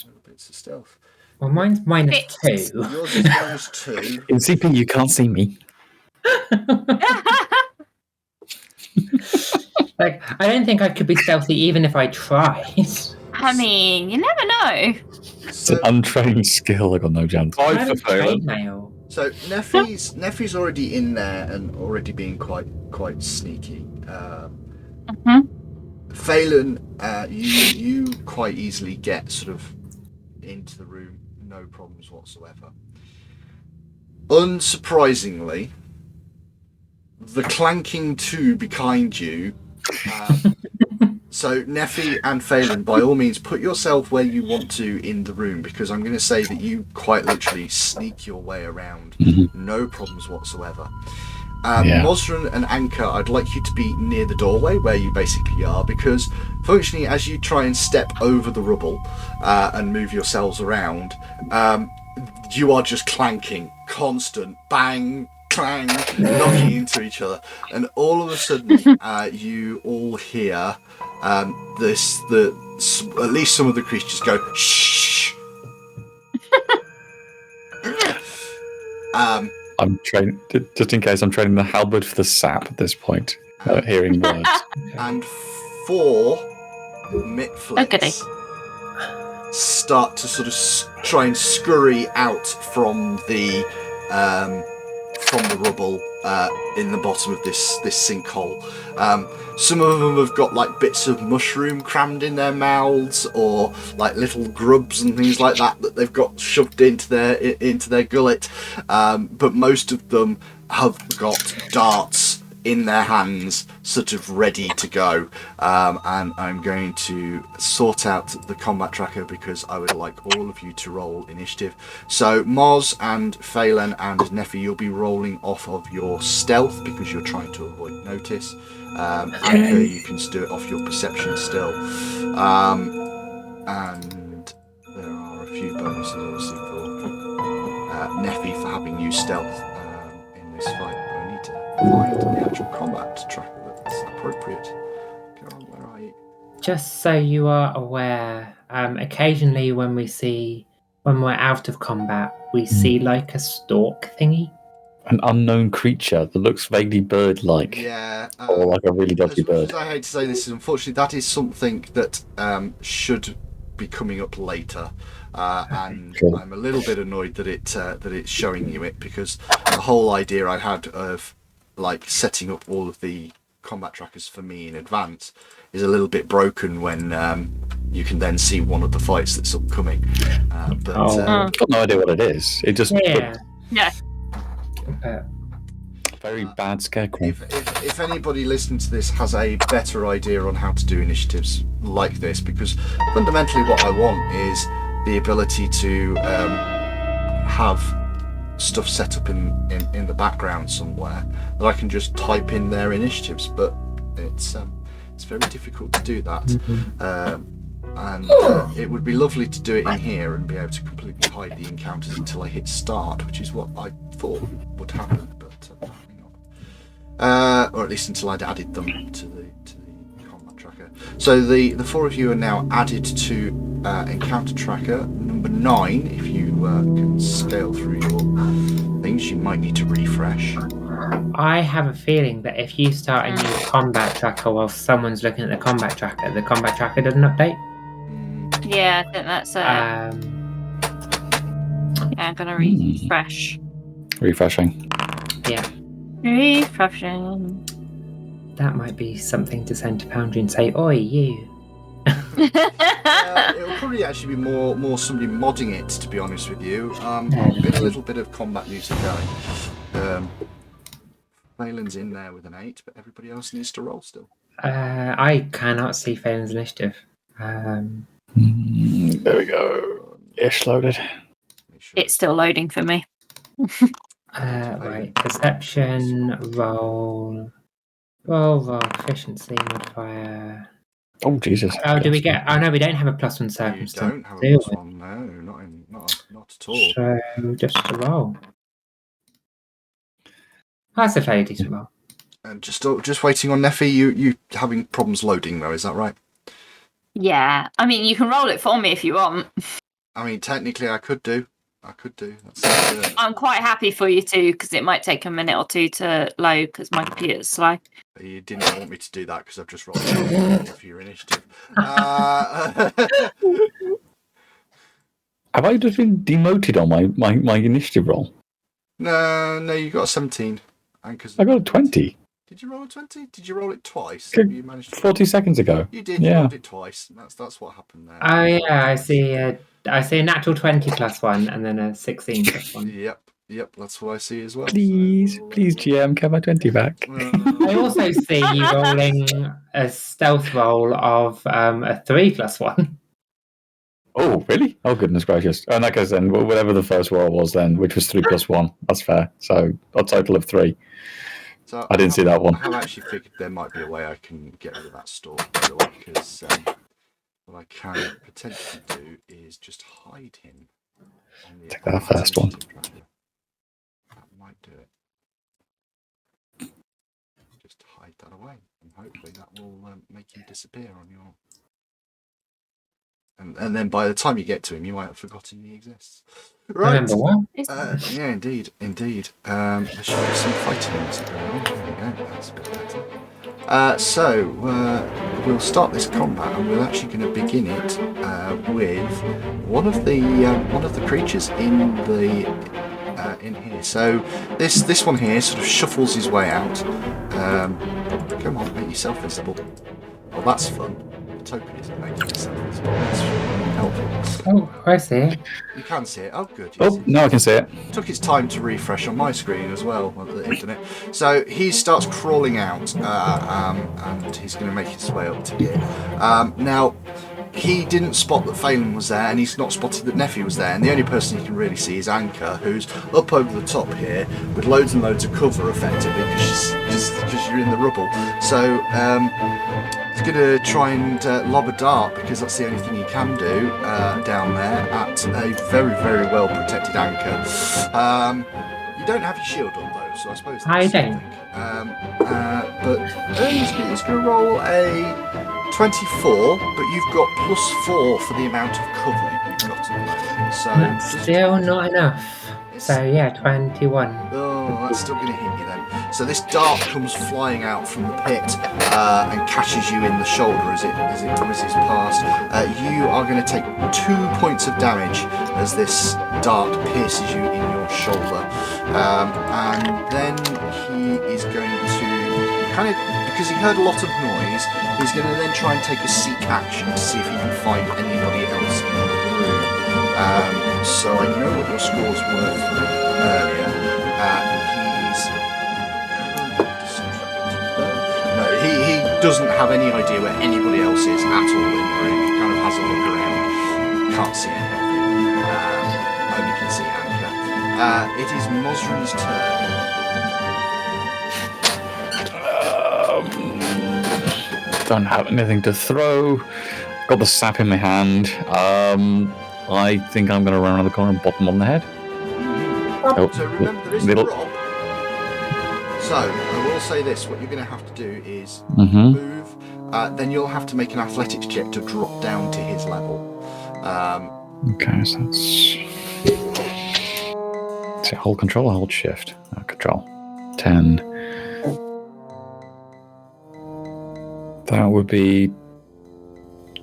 little bits of stealth. Well, mine's -2. Yours is -2. In CP, you can't see me. I don't think I could be stealthy even if I tried. I mean, you never know. It's an untrained skill. I got no chance. I for failing. So Neffy's already in there and already being quite sneaky. Phelan, you quite easily get sort of into the room, no problems whatsoever. unsurprisingly, the clanking tube behind you. So, Neffy and Phelan, by all means, put yourself where you want to in the room, because I'm going to say that you quite literally sneak your way around. No problems whatsoever. Mosran and Anchor, I'd like you to be near the doorway where you basically are, because functionally, as you try and step over the rubble and move yourselves around, you are just clanking, constant bang, clang, knocking into each other, and all of a sudden, you all hear at least some of the creatures go shh. I'm training, just in case. I'm training the halberd for the sap at this point. Hearing words. And 4 mitflits start to sort of try and scurry out from the rubble in the bottom of this sinkhole. Some of them have got like bits of mushroom crammed in their mouths, or like little grubs and things like that they've got shoved into their gullet. But most of them have got darts in their hands, sort of ready to go. And I'm going to sort out the combat tracker because I would like all of you to roll initiative. So Moz and Phelan and Neffy, you'll be rolling off of your stealth because you're trying to avoid notice. Anchor, you can do it off your perception still. And there are a few bonuses obviously for Neffy for having used stealth in this fight. But I need to find the actual combat tracker that's appropriate. Go on, where are you? Just so you are aware, occasionally when we're out of combat, we see like a stalk thingy. An unknown creature that looks vaguely bird-like. Yeah. Or like a really dodgy as much bird. as I hate to say this, unfortunately, that is something that should be coming up later. And Cool. I'm a little bit annoyed that it's showing you it, because the whole idea I had of like setting up all of the combat trackers for me in advance is a little bit broken when you can then see one of the fights that's upcoming. I've got no idea what it is. It just Yeah. very bad scarecrow. If anybody listening to this has a better idea on how to do initiatives like this, because fundamentally what I want is the ability to have stuff set up in the background somewhere that I can just type in their initiatives, but it's very difficult to do that. And it would be lovely to do it in here and be able to completely hide the encounters until I hit start, which is what I thought would happen, but apparently not. Or at least until I'd added them to the combat tracker. So the 4 of you are now added to encounter tracker number 9. If you can scale through your things, you might need to refresh. I have a feeling that if you start a new combat tracker while someone's looking at the combat tracker doesn't update. Yeah, I think that's yeah, I'm gonna refresh. Refreshing. Yeah. Refreshing. That might be something to send to Pantry and say, "Oi, you." It'll probably actually be more somebody modding it, to be honest with you. I'll get a little bit of combat music going. Phelan's in there with an 8, but everybody else needs to roll still. I cannot see Phelan's initiative. There we go. Ish loaded. It's still loading for me. Right. Perception, roll, efficiency modifier. Oh Jesus! Oh, do we get? Oh no, we don't have a +1 circumstance. You don't have a do +1, no, not at all. So just a roll. That's a fairly decent roll. And just waiting on Neffy. You having problems loading though? Is that right? Yeah, I mean, you can roll it for me if you want. I mean, technically, I could do. That's I'm quite happy for you to, because it might take a minute or two to load because my computer's slow. You didn't want me to do that because I've just rolled for your initiative. Have I just been demoted on my initiative roll? No, you got a 17. I got a 20. Did you roll a 20? Did you roll it twice? You managed to 40 seconds ago. You did. You rolled it twice. That's what happened there. Oh yeah, I see a natural 20 +1 and then a 16 +1. Yep. Yep, that's what I see as well. Please, so, please, GM, get my 20 back. I also see you rolling a stealth roll of a 3+1. Oh, really? Oh, goodness gracious. In that case, then, whatever the first roll was then, which was 3+1, that's fair. So a total of 3. So I didn't see that one. I have actually figured there might be a way I can get rid of that store, by the way, because what I can potentially do is just hide him. On the Take that first one. tracker. That might do it. Just hide that away, and hopefully that will make him disappear on your. And then by the time you get to him, you might have forgotten he exists. Right. Remember what? Yeah, indeed. There should be some fighting music going on. There we go. That's a bit better. So we'll start this combat, and we're actually going to begin it with one of the creatures in the in here. So this one here sort of shuffles his way out. Come on, make yourself visible. Well, that's fun. The token isn't making itself visible. That's helpful. Oh, I see it. You can see it. Oh, good. Oh, now I can see it. Took its time to refresh on my screen as well on the internet. So he starts crawling out, and he's going to make his way up to here. Now, he didn't spot that Phelan was there, and he's not spotted that Neffy was there. And the only person he can really see is Anka, who's up over the top here with loads and loads of cover, effectively, because you're in the rubble. So he's going to try and lob a dart, because that's the only thing he can do down there at a very, very well protected Anka. You don't have your shield on though, so I suppose that's I don't. something. But he's going to roll a 24, but you've got +4 for the amount of cover you've got at the moment. So That's still not enough. So yeah, 21. Oh, that's still going to hit you then. So this dart comes flying out from the pit and catches you in the shoulder as it whizzes past. You are going to take 2 points of damage as this dart pierces you in your shoulder. And then he is going to kind of, because he heard a lot of noise, he's going to then try and take a seek action to see if he can find anybody else in the room. So I know what your scores were from earlier. He doesn't have any idea where anybody else is at all in the room. He kind of has a look around. Can't see anything. Only can see Anka. It is Mosran's turn. Don't have anything to throw. Got the sap in my hand. I think I'm going to run around the corner and bop him on the head. So remember, there is a drop. So I will say this: what you're going to have to do is move. Then you'll have to make an athletics check to drop down to his level. Okay, so that's hold control or hold shift. Control. 10. That would be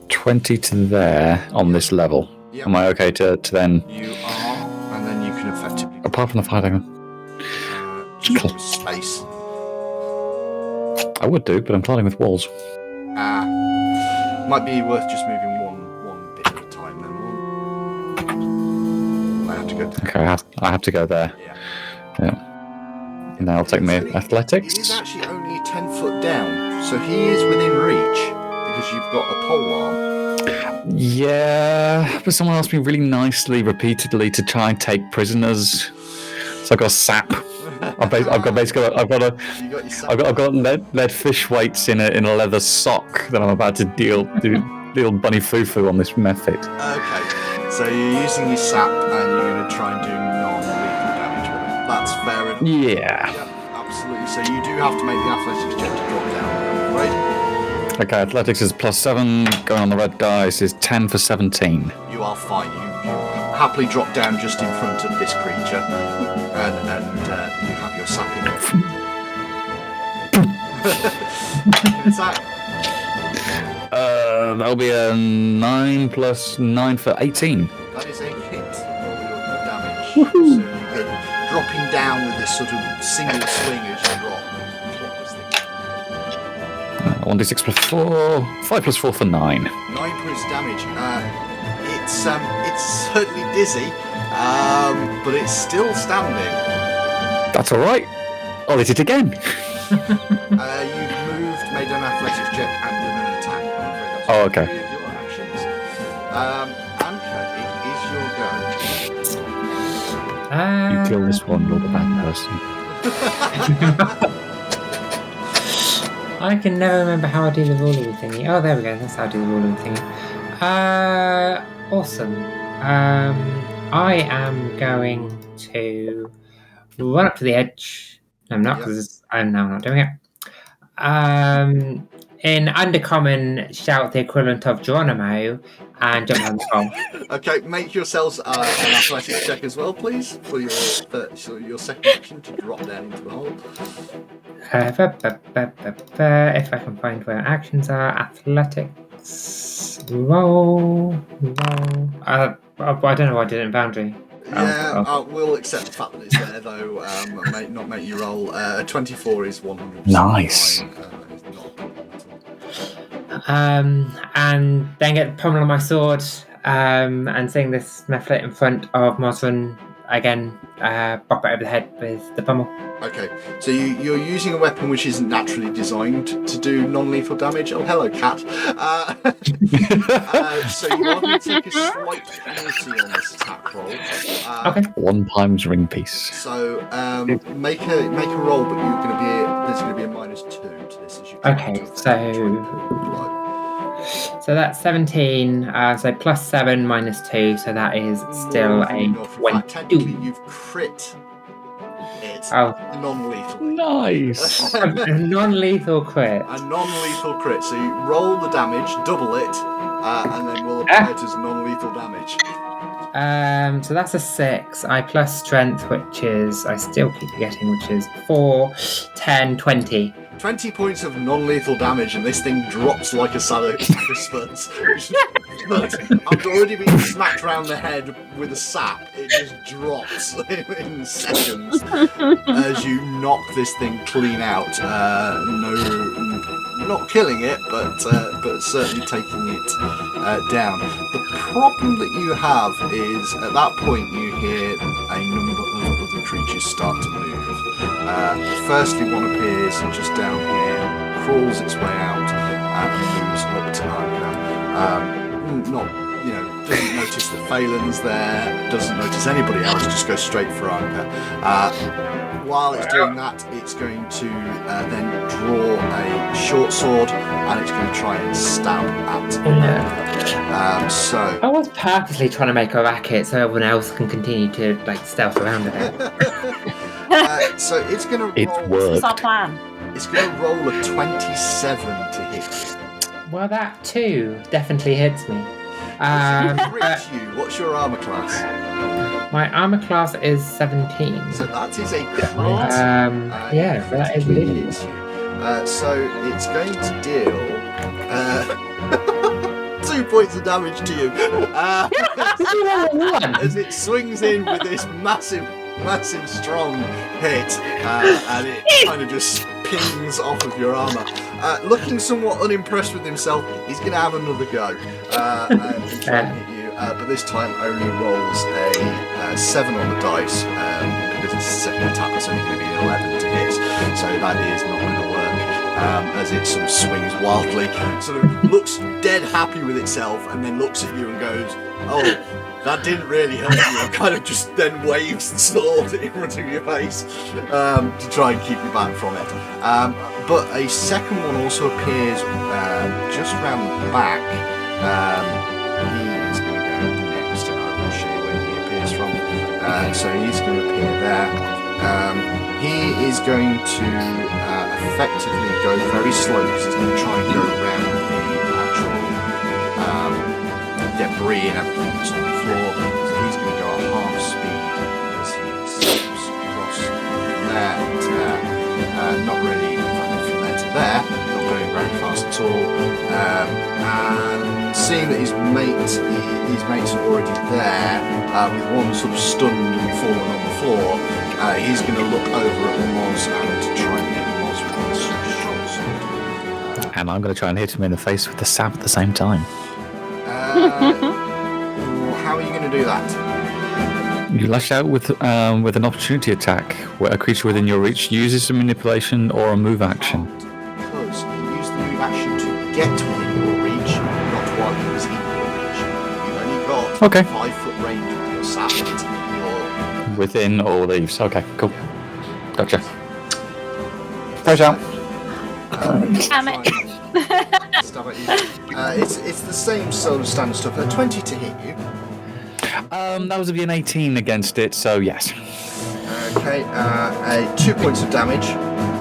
20 to there on this level. Yep. Am I okay to then? You are, and then you can effectively. Apart from the fighting, space. I would do, but I'm clouding with walls. Might be worth just moving one bit at a time. Then I have to go there. Okay, I have to go there. Yeah. And then I'll take my athletics. It is actually only 10 foot down, so he is within reach because you've got a pole arm. Yeah, but someone asked me really nicely, repeatedly, to try and take prisoners. So I've got a sap. I've got lead fish weights in a leather sock that I'm about to do little bunny foo on this method. Okay, so you're using your sap and you're going to try and do non-lethal damage with it. That's fair enough. Yeah, absolutely. So you do have to make the athletics check to drop down, right? Okay, athletics is +7. Going on the red dice is 10 for 17. You are fine. You happily drop down just in front of this creature, and you have your sap in it. What's that? That'll be a 9 + 9 for 18. That is a hit of damage. So you're dropping down with this sort of single swing as you drop. 1d6 +4, 5 + 4 for 9. 9 points damage. It's certainly dizzy, But it's still standing. That's all right. I'll hit it again. You've moved, made an athletics check, and done an attack. I'm afraid that's Oh, okay. 3 of your actions. Anka, it is your go. You kill this one, you're the bad person. I can never remember how I do the ruler thingy. Oh, there we go. That's how I do the ruler thingy. Awesome. I am going to run up to the edge. No, I'm not, because I'm now not doing it. In Undercommon, shout the equivalent of Geronimo and jump on the pole. Okay, make yourselves an athletics check as well, please, for your second action to drop down into the hole. If I can find where actions are, athletics, roll. I don't know why I did it in boundary. Yeah, we'll accept the fact that it's there, though. Not make you roll. 24 is 100%. Nice. And then get the pommel on my sword, and seeing this mephlet in front of Mosran again, bop it over the head with the pommel. Okay, so you're using a weapon which isn't naturally designed to do non-lethal damage. Oh, hello, cat. So you are going to take a slight penalty on this attack roll. Okay. 1 times ring piece. So make a roll, but there's going to be a -2 to this as you. Okay, so that's 17. So +7 -2, so that is still a 22. Technically, you've crit it non-lethally. Nice. A non-lethal crit. A non-lethal crit. So you roll the damage, double it, and then we'll apply it as non-lethal damage. So that's a 6. I plus strength, which is I still keep getting, which is 4, 10, 20. 20 points of non-lethal damage, and this thing drops like a sack of spuds. But I've already been smacked around the head with a sap. It just drops in seconds as you knock this thing clean out. Not killing it, but certainly taking it down. The problem that you have is at that point you hear a number of other creatures start to move. Firstly, one appears just down here, crawls its way out, and moves up to Anka. Doesn't notice the Phelan's there, doesn't notice anybody else, just goes straight for Anka. While it's doing that, it's going to then draw a short sword, and it's going to try and stab at I was purposely trying to make a racket so everyone else can continue to stealth around a bit. So it's going to roll. It's worked. What's our plan? It's going to roll a 27 to hit. Well, that too definitely hits me. What's your armor class? My armor class is 17. So that is a crit. That is really. So it's going to deal 2 points of damage to you. As it swings in with this massive, strong hit, and it kind of just pings off of your armor. Looking somewhat unimpressed with himself, he's going to have another go and try and hit you. But this time only rolls a 7 on the dice, because it's a second attack, it's only going to be an 11 to hit, so that is not going to work. As it sort of swings wildly, sort of looks dead happy with itself, and then looks at you and goes, "Oh, that didn't really hurt you." And kind of just then waves the sword in front of your face to try and keep you back from it. But a second one also appears just round the back. He is going to go next, and I will show you where he appears from. So he's going to appear there. He is going to effectively go very slow, because he's going to try and go around the actual debris and everything that's on the floor. So he's going to go at half speed as he steps across there to there. Not really from there to there, not going very fast at all. And seeing that his mates are already there, with one sort of stunned and fallen on the floor, he's going to look over at Moz and to try and hit Moz with his short sword. And I'm going to try and hit him in the face with the sap at the same time. How are you going to do that? You lash out with an opportunity attack where a creature within your reach uses a manipulation or a move action. Because you use the move action to get within your reach, not while he was in your reach. You've only got Okay. 5 foot range with your satellite. Within all thieves. Okay, cool. Gotcha. Push out. Damn it. Stab at you. It's the same sort of standard stuff. 20 to hit you. That was an 18 against it, so yes. Okay, 2 points of damage.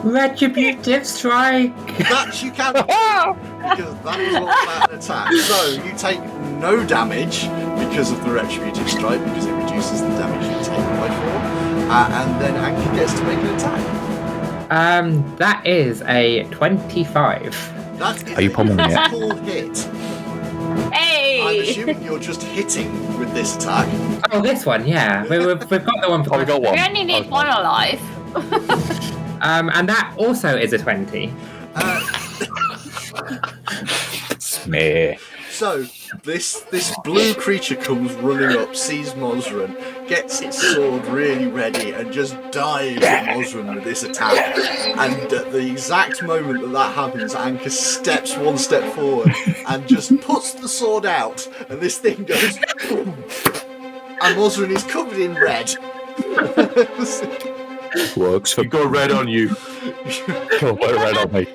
Retributive strike. That you can because that is all about an attack. So you take no damage because of the retributive strike, because it reduces the damage you take by 4. And then Anki gets to make an attack. That is a 25. That is Are you pummeling it? a full hit. Hey! I'm assuming you're just hitting with this attack. Oh, this one, yeah. We've got the one for Oh, we got one. We only need one alive. And that also is a 20. Smear. So this blue creature comes running up, sees Mosran, gets its sword really ready, and just dives at Mosran with this attack. And at the exact moment that happens, Anka steps one step forward and just puts the sword out, and this thing goes boom, and Mosran is covered in red. Works for You got red on you. red on me.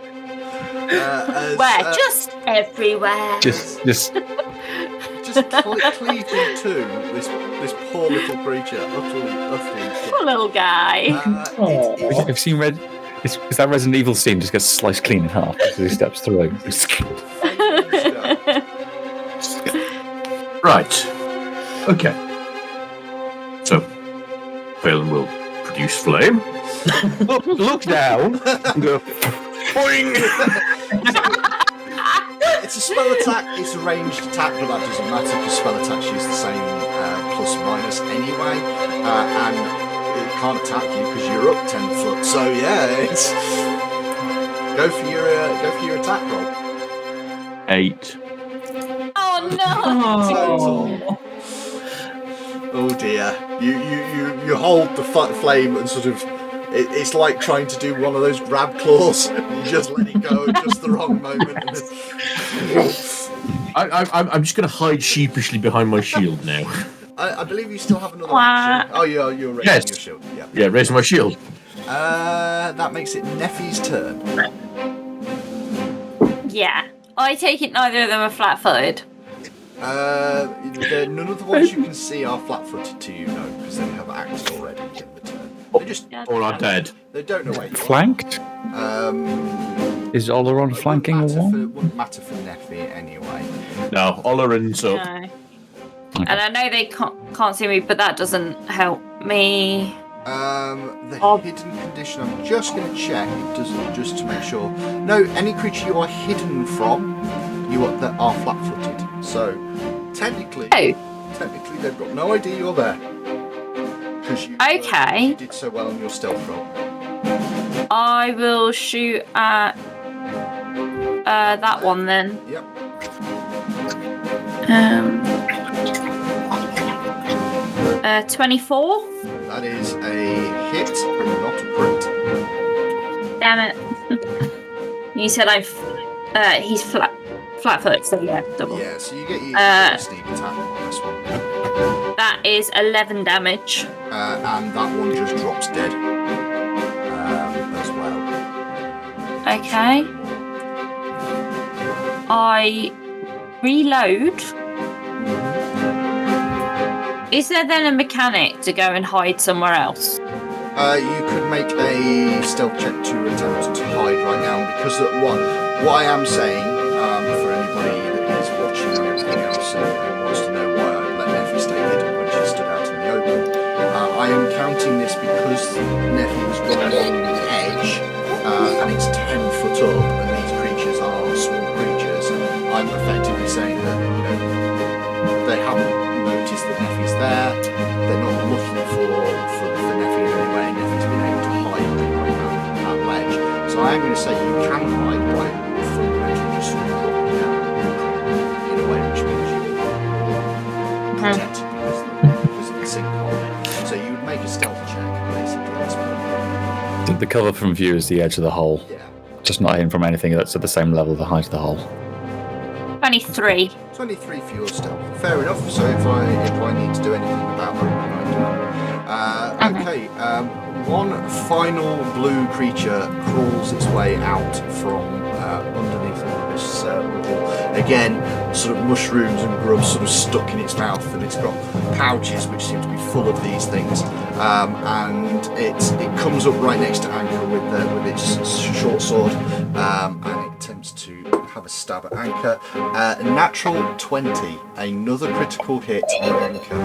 Where? Just everywhere. Just cleaved in two. This poor little creature, utterly Poor little guy. Have you seen Red? Is that Resident Evil scene just gets sliced clean in half as he steps through? Right. Okay. So, Phelan will produce flame. Look down. And go. Boing! It's a spell attack, it's a ranged attack, but that doesn't matter because spell attacks use the same plus minus anyway, and it can't attack you because you're up 10 foot. So yeah, it's go for your attack roll. 8. Oh no! Oh dear, you hold the flame and sort of. It's like trying to do one of those grab claws. You just let it go at just the wrong moment. I'm just going to hide sheepishly behind my shield now. I believe you still have another action. Oh, you're raising Yes. your shield. Yeah. Yeah, raise my shield. That makes it Neffy's turn. Yeah. I take it neither of them are flat-footed. None of the ones you can see are flat-footed to you, no, because they have acted already in the turn. They just Or are dead. they don't know where you are. Flanked? Is Oleron flanking a wall? Wouldn't matter for Neffy anyway. No, Oleron's up. No. And I know they can't see me, but that doesn't help me. The hidden condition, I'm just going to check, it doesn't, just to make sure. No, any creature you are hidden from, that are flat-footed. So, technically, they've got no idea you're there. Because you did so well on your stealth roll. I will shoot at that one then. Yep. 24. That is a hit, but not a crit. Damn it. You said he's flat-footed, so yeah, double. Yeah, so you get your sneak attack on this one. That is 11 damage. And that one just drops dead as well. Okay. I reload. Is there then a mechanic to go and hide somewhere else? You could make a stealth check to attempt to hide right now, because what I am saying, for anybody that is watching and everything else and wants to know why I let Neffy stay hidden when she stood out in the open, I am counting this because Neffy was running along the edge, and it's 10 foot up, and these creatures are small creatures. I'm effectively saying that, they haven't noticed that Neffy's there. They're not looking for Neffy in any way. Neffy's been able to hide behind that ledge. So I am going to say you can hide by fundamentally just sort of dropping down in a way which means you're protected because of the sinkhole. The cover from view is the edge of the hole. Yeah. Just not hidden from anything that's at the same level, the height of the hole. 23. 23 for your stealth. Fair enough. So if I need to do anything about that, I do. Okay. One final blue creature crawls its way out from underneath all this rubble. Again, sort of mushrooms and grubs sort of stuck in its mouth, and it's got pouches which seem to be full of these things. And it comes up right next to Anchor with its short sword, and it attempts to have a stab at Anchor. Natural 20, another critical hit on Anchor.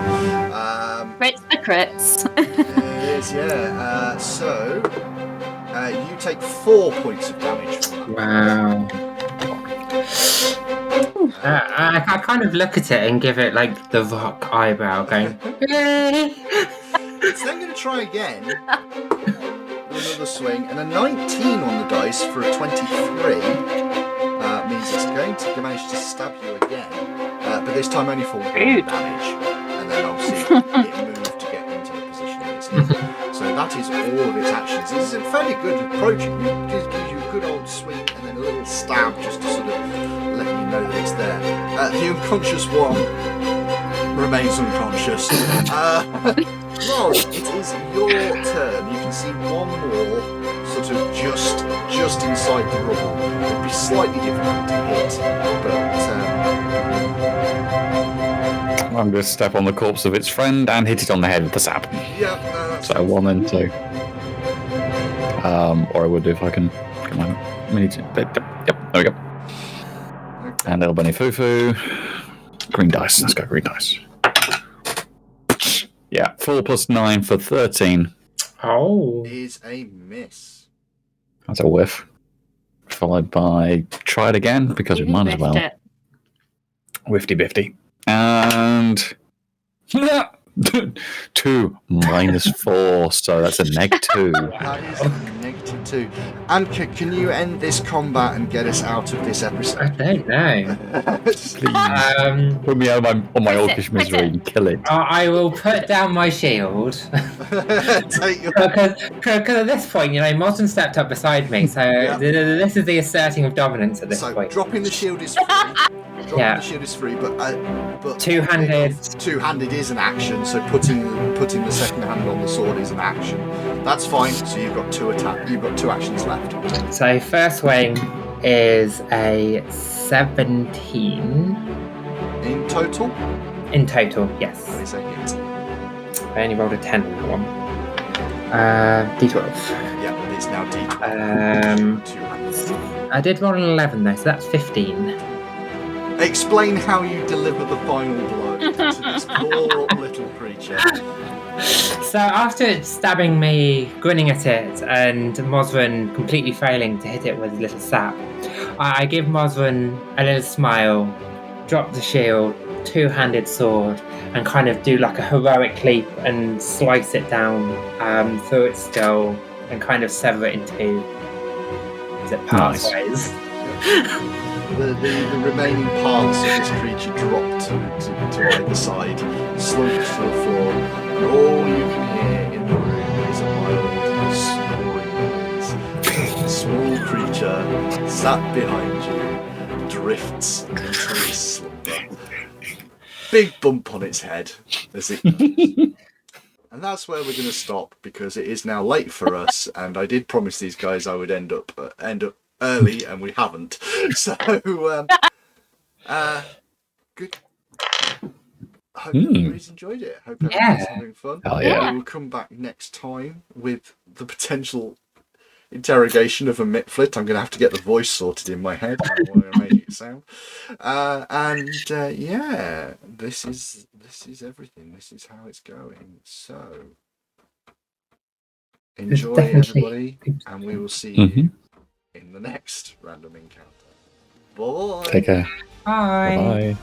Crits the crits. It is, yeah. So you take 4 points of damage from that. Wow. I kind of look at it and give it like the rock eyebrow going, "Hey." It's then going to try again with another swing, and a 19 on the dice for a 23 means it's going to manage to stab you again, but this time only for 1 damage, and then obviously it moved to get into the position that it's in. So that is all of its actions. This is a fairly good approach. It gives you a good old swing and then a little stab just to sort of let you know that it's there. The unconscious one remains unconscious. Well, it is your turn. You can see one more sort of just inside the rubble. It would be slightly difficult to hit, but I'm going to step on the corpse of its friend and hit it on the head with the sap. yeah, that's So 1 and 2. Or I would do if I can get my mini. Yep, there we go. And little bunny foo-foo. Green dice. Let's go green dice. Yeah, 4 plus 9 for 13. Oh. is a miss. That's a whiff. Followed by try it again because we might as well. Whifty bifty. And 2 minus 4, so that's a -2. That is a -2. Anka, can you end this combat and get us out of this I episode? don't know. Put me out on my orcish misery and kill it. I will put down my shield. Take your... Because at this point, Morton stepped up beside me, so this is the asserting of dominance at this So point. dropping the shield is free. The shield is free, but Two-handed. Two-handed is an action, so putting the second hand on the sword is an action. That's fine. So you've got 2 actions left. So first swing is a 17 In total, in total. Yes, that is a hit. I only rolled a 10 on that one. D12. Yeah, it's now D12. Two-handed. I did roll an 11 though, so that's 15. Explain how you deliver the final blow to this poor little creature. So after stabbing me, grinning at it, and Mosrin completely failing to hit it with a little sap, I give Mosrin a little smile, drop the shield, 2-handed sword, and kind of do like a heroic leap and slice it down through its skull and kind of sever it in 2. Is it pathways? The remaining parts of this creature drop to either side, slump to the floor, and all you can hear in the room is a wild snoring noise. The small creature sat behind you drifts into its slumber. Big bump on its head as it goes. And that's where we're going to stop because it is now late for us, and I did promise these guys I would end up early, and we haven't. So, good. I hope everybody's enjoyed it. Hope everybody's having fun. Hell yeah. We will come back next time with the potential interrogation of a Mitflit. I'm going to have to get the voice sorted in my head. I want to make it sound. This is everything. This is how it's going. So, enjoy everybody, and we will see you in the next random encounter. Bye. Take care. Bye. Bye.